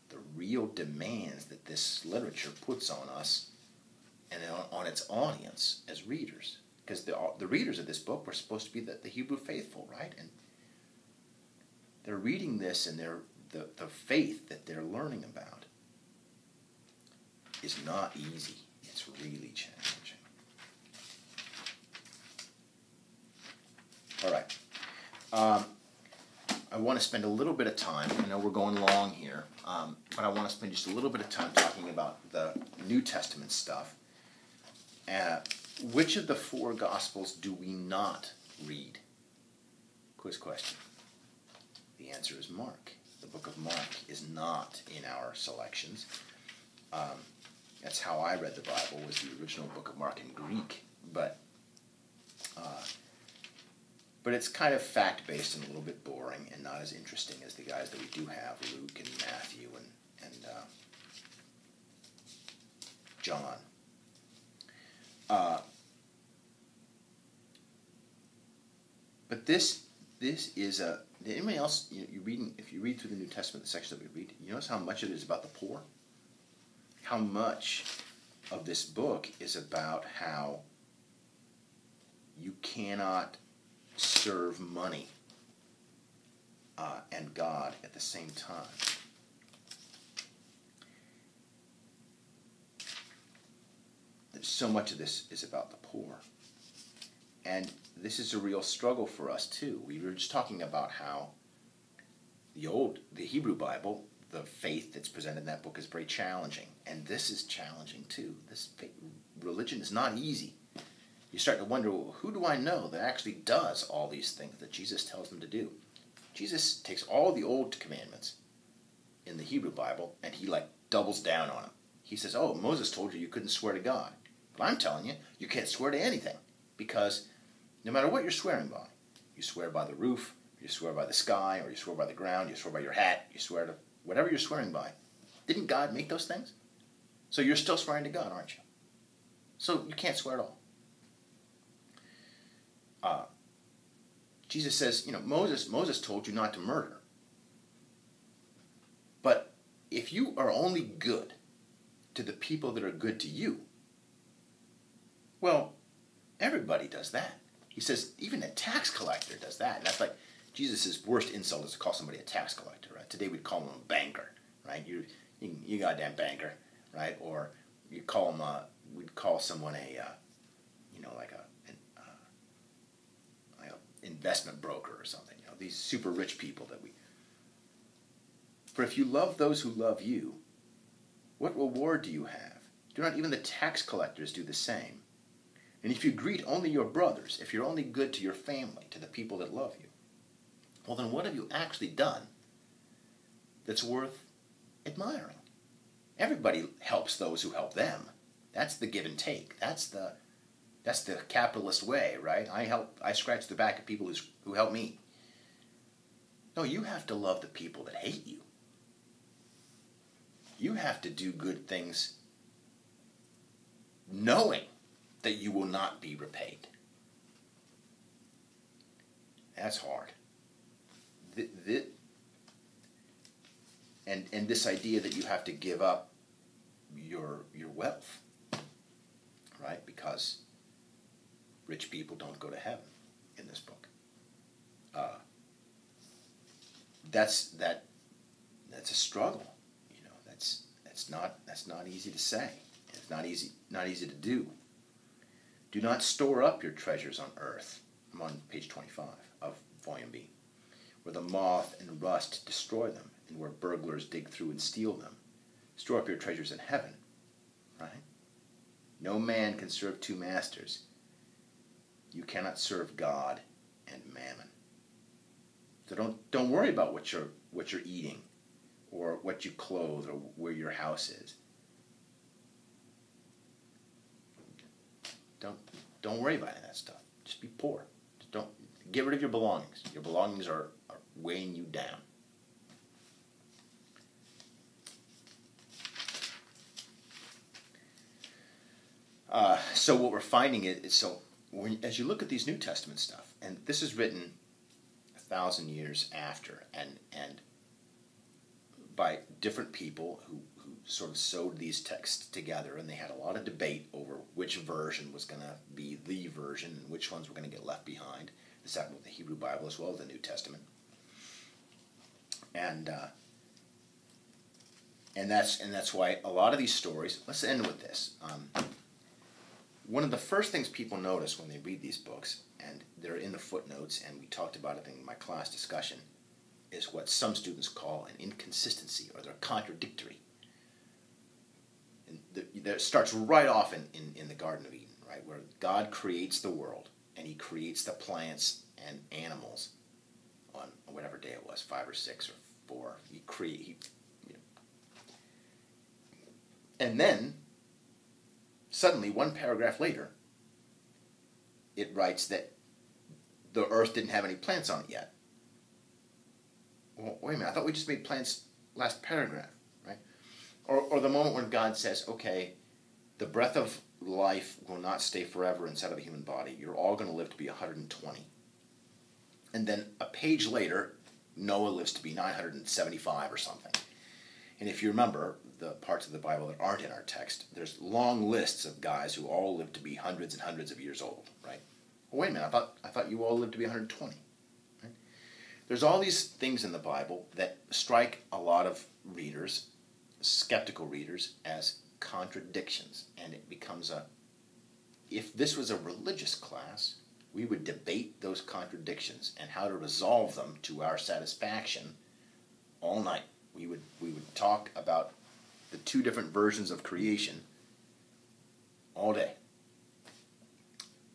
the real demands that this literature puts on us and on its audience as readers. Because the readers of this book were supposed to be the Hebrew faithful, right? And they're reading this, and the faith that they're learning about is not easy. It's really challenging. All right. I want to spend a little bit of time, I know we're going long here, but I want to spend just a little bit of time talking about the New Testament stuff. Which of the 4 Gospels do we not read? Quiz question. The answer is Mark. The book of Mark is not in our selections. That's how I read the Bible, was the original book of Mark in Greek. But it's kind of fact-based and a little bit boring and not as interesting as the guys that we do have, Luke and Matthew and John. But this is a... Anybody else, if you read through the New Testament, the section that we read, you notice how much of it is about the poor? How much of this book is about how you cannot serve money and God at the same time. So much of this is about the poor. And this is a real struggle for us too. We were just talking about how the Hebrew Bible, the faith that's presented in that book is very challenging. And this is challenging too. This religion is not easy. You start to wonder, well, who do I know that actually does all these things that Jesus tells them to do? Jesus takes all the old commandments in the Hebrew Bible and he doubles down on them. He says, oh, Moses told you couldn't swear to God. But I'm telling you, you can't swear to anything, because no matter what you're swearing by, you swear by the roof, you swear by the sky, or you swear by the ground, you swear by your hat, you swear to whatever you're swearing by. Didn't God make those things? So you're still swearing to God, aren't you? So you can't swear at all. Jesus says, Moses told you not to murder. But if you are only good to the people that are good to you, well, everybody does that. He says even a tax collector does that. And that's like Jesus' worst insult is to call somebody a tax collector, right? Today we'd call him a banker, right? You goddamn banker, right? Or you call him we'd call someone like an investment broker or something. These super rich people that we. For if you love those who love you, what reward do you have? Do not even the tax collectors do the same? And if you greet only your brothers, if you're only good to your family, to the people that love you, well then what have you actually done that's worth admiring? Everybody helps those who help them. That's the give and take. That's the capitalist way, right? I scratch the back of people who help me. No, you have to love the people that hate you. You have to do good things knowing that you will not be repaid. That's hard. And this idea that you have to give up your wealth, right? Because rich people don't go to heaven in this book. That's a struggle. That's not easy to say. It's not easy to do. Do not store up your treasures on earth. I'm on page 25 of Volume B, where the moth and rust destroy them, and where burglars dig through and steal them. Store up your treasures in heaven, right? No man can serve 2 masters. You cannot serve God and mammon. So don't worry about what you're eating, or what you clothe, or where your house is. Don't worry about any of that stuff. Just be poor. Just don't get rid of your belongings. Your belongings are weighing you down. So what we're finding is as you look at these New Testament stuff, and this is written 1,000 years after, and by different people who sort of sewed these texts together, and they had a lot of debate over which version was going to be the version and which ones were going to get left behind. This happened with the Hebrew Bible as well as the New Testament. And that's why a lot of these stories, let's end with this. One of the first things people notice when they read these books, and they're in the footnotes, and we talked about it in my class discussion, is what some students call an inconsistency, or they're contradictory. And that starts right off in the Garden of Eden, right, where God creates the world, and he creates the plants and animals on whatever day it was, 5 or 6 or 4. And then, suddenly, one paragraph later, it writes that the earth didn't have any plants on it yet. Well, wait a minute, I thought we just made plants last paragraph, right? Or the moment when God says, okay, the breath of life will not stay forever inside of the human body. You're all going to live to be 120. And then a page later, Noah lives to be 975 or something. And if you remember the parts of the Bible that aren't in our text, there's long lists of guys who all live to be hundreds and hundreds of years old, right? Well, wait a minute, I thought you all lived to be 120. Right? There's all these things in the Bible that strike a lot of readers, skeptical readers, as contradictions. And it becomes if this was a religious class, we would debate those contradictions and how to resolve them to our satisfaction all night. We would talk about the 2 different versions of creation all day.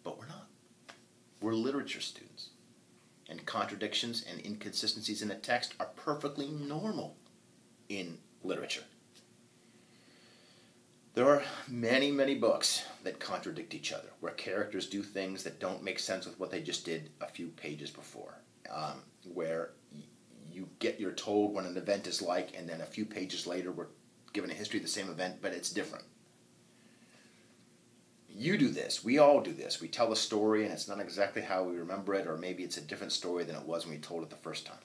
But we're not. We're literature students. And contradictions and inconsistencies in the text are perfectly normal in literature. There are many, many books that contradict each other, where characters do things that don't make sense with what they just did a few pages before, where you're told what an event is like, and then a few pages later we're given a history of the same event, but it's different. You do this. We all do this. We tell a story, and it's not exactly how we remember it, or maybe it's a different story than it was when we told it the first time.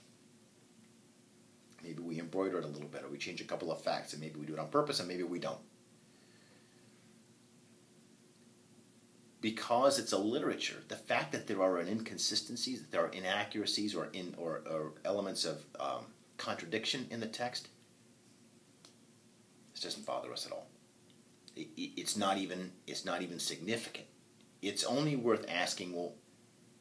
Maybe we embroider it a little bit, or we change a couple of facts, and maybe we do it on purpose, and maybe we don't. Because it's a literature, the fact that there are inconsistencies, that there are inaccuracies, or elements of contradiction in the text, this doesn't bother us at all. It's not even significant. It's only worth asking, well,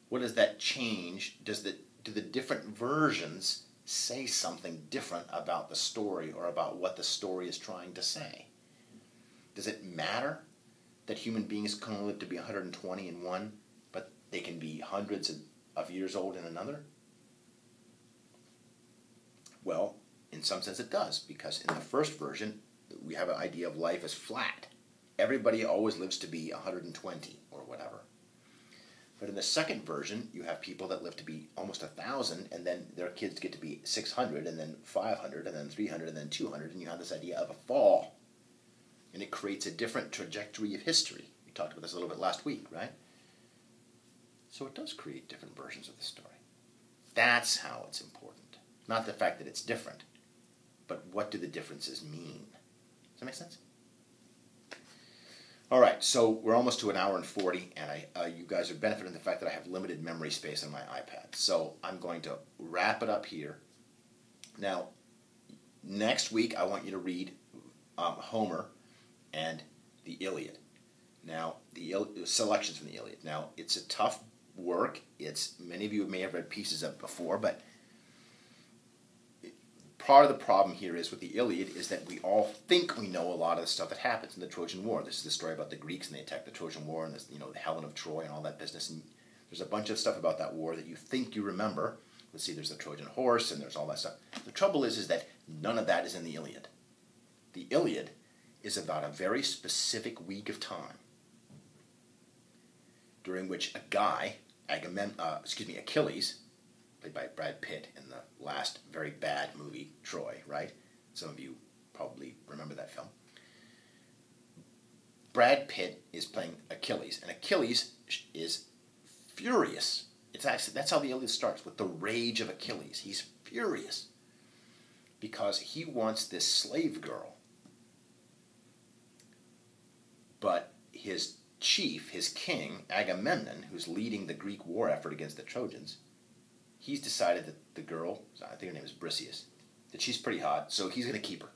what does that change? Do the different versions say something different about the story, or about what the story is trying to say? Does it matter that human beings can only live to be 120 in one, but they can be hundreds of years old in another? Well, in some sense it does, because in the first version, we have an idea of life as flat. Everybody always lives to be 120 or whatever. But in the second version, you have people that live to be almost 1,000, and then their kids get to be 600, and then 500, and then 300, and then 200, and you have this idea of a fall. And it creates a different trajectory of history. We talked about this a little bit last week, right? So it does create different versions of the story. That's how it's important. Not the fact that it's different, but what do the differences mean? Does that make sense? All right, so we're almost to 1 hour and 40, and you guys are benefiting the fact that I have limited memory space on my iPad. So I'm going to wrap it up here. Now, next week I want you to read Homer and the Iliad. Now, the selections from the Iliad. Now, it's a tough work. Many of you may have read pieces of it before, but part of the problem here is with the Iliad is that we all think we know a lot of the stuff that happens in the Trojan War. This is the story about the Greeks, and they attacked the Trojan War, and the Helen of Troy and all that business. And there's a bunch of stuff about that war that you think you remember. Let's see, there's the Trojan horse, and there's all that stuff. The trouble is that none of that is in the Iliad. The Iliad is about a very specific week of time during which a guy, Achilles, played by Brad Pitt in the last very bad movie, Troy, right? Some of you probably remember that film. Brad Pitt is playing Achilles, and Achilles is furious. That's how the Iliad starts, with the rage of Achilles. He's furious. because he wants this slave girl. But his chief, his king, Agamemnon, who's leading the Greek war effort against the Trojans, he's decided that the girl, I think her name is Briseis, that she's pretty hot, so he's going to keep her.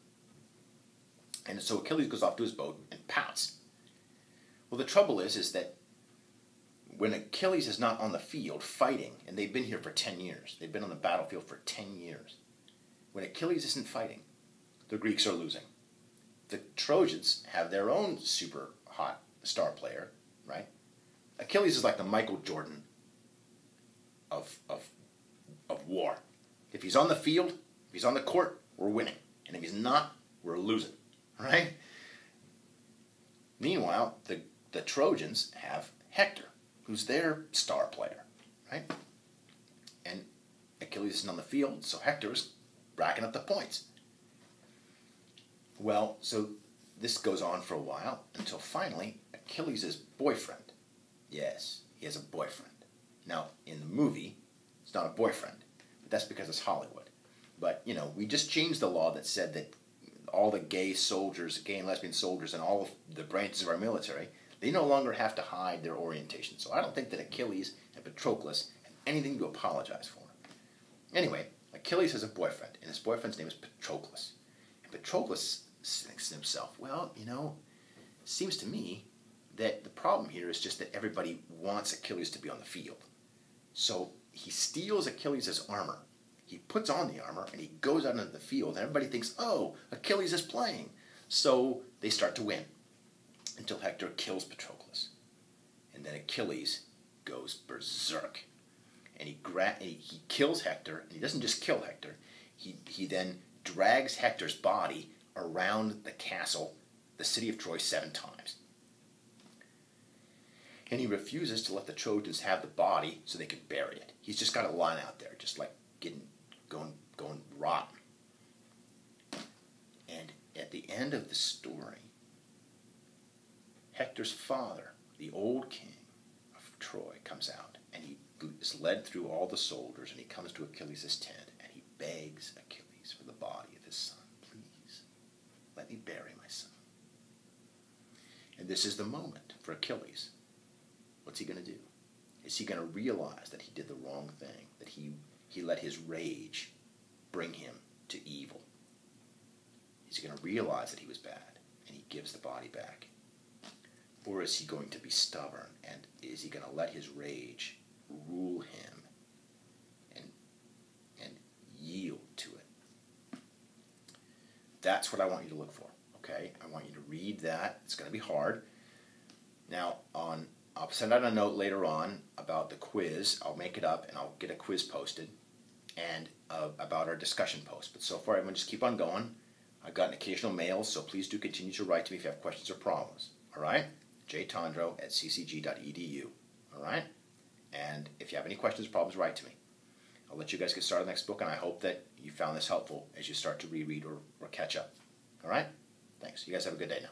And so Achilles goes off to his boat and pouts. Well, the trouble is that when Achilles is not on the field fighting, and they've been here for 10 years, they've been on the battlefield for 10 years, when Achilles isn't fighting, the Greeks are losing. The Trojans have their own super hot star player, right? Achilles is like the Michael Jordan of war. If he's on the field, if he's on the court, we're winning. And if he's not, we're losing, right? Meanwhile, the Trojans have Hector, who's their star player, right? And Achilles isn't on the field, so Hector's racking up the points. Well, so this goes on for a while until finally Achilles' boyfriend. Yes, he has a boyfriend. Now, in the movie, it's not a boyfriend, but that's because it's Hollywood. But, you know, we just changed the law that said that all the gay soldiers, gay and lesbian soldiers, and all of the branches of our military, they no longer have to hide their orientation. So I don't think that Achilles and Patroclus have anything to apologize for. Anyway, Achilles has a boyfriend, and his boyfriend's name is Patroclus. And Patroclus thinks to himself, well, you know, it seems to me that the problem here is just that everybody wants Achilles to be on the field. So he steals Achilles' armor. He puts on the armor, and he goes out into the field, and everybody thinks, oh, Achilles is playing. So they start to win until Hector kills Patroclus. And then Achilles goes berserk. And he kills Hector, and he doesn't just kill Hector. He then drags Hector's body around the castle, the city of Troy, 7 times. And he refuses to let the Trojans have the body so they could bury it. He's just got it lying out there, just like going rotten. And at the end of the story, Hector's father, the old king of Troy, comes out, and he is led through all the soldiers, and he comes to Achilles' tent, and he begs Achilles for the body of his son. Please, let me bury my son. And this is the moment for Achilles. What's he going to do? Is he going to realize that he did the wrong thing, that he let his rage bring him to evil? Is he going to realize that he was bad, and he gives the body back? Or is he going to be stubborn, and is he going to let his rage rule him and yield to it? That's what I want you to look for, okay? I want you to read that. It's going to be hard. Now, I'll send out a note later on about the quiz. I'll make it up, and I'll get a quiz posted, and about our discussion post. But so far, everyone just keep on going. I've gotten occasional mails, so please do continue to write to me if you have questions or problems. All right? jtondro@ccg.edu. All right? And if you have any questions or problems, write to me. I'll let you guys get started on the next book, and I hope that you found this helpful as you start to reread or catch up. All right? Thanks. You guys have a good day now.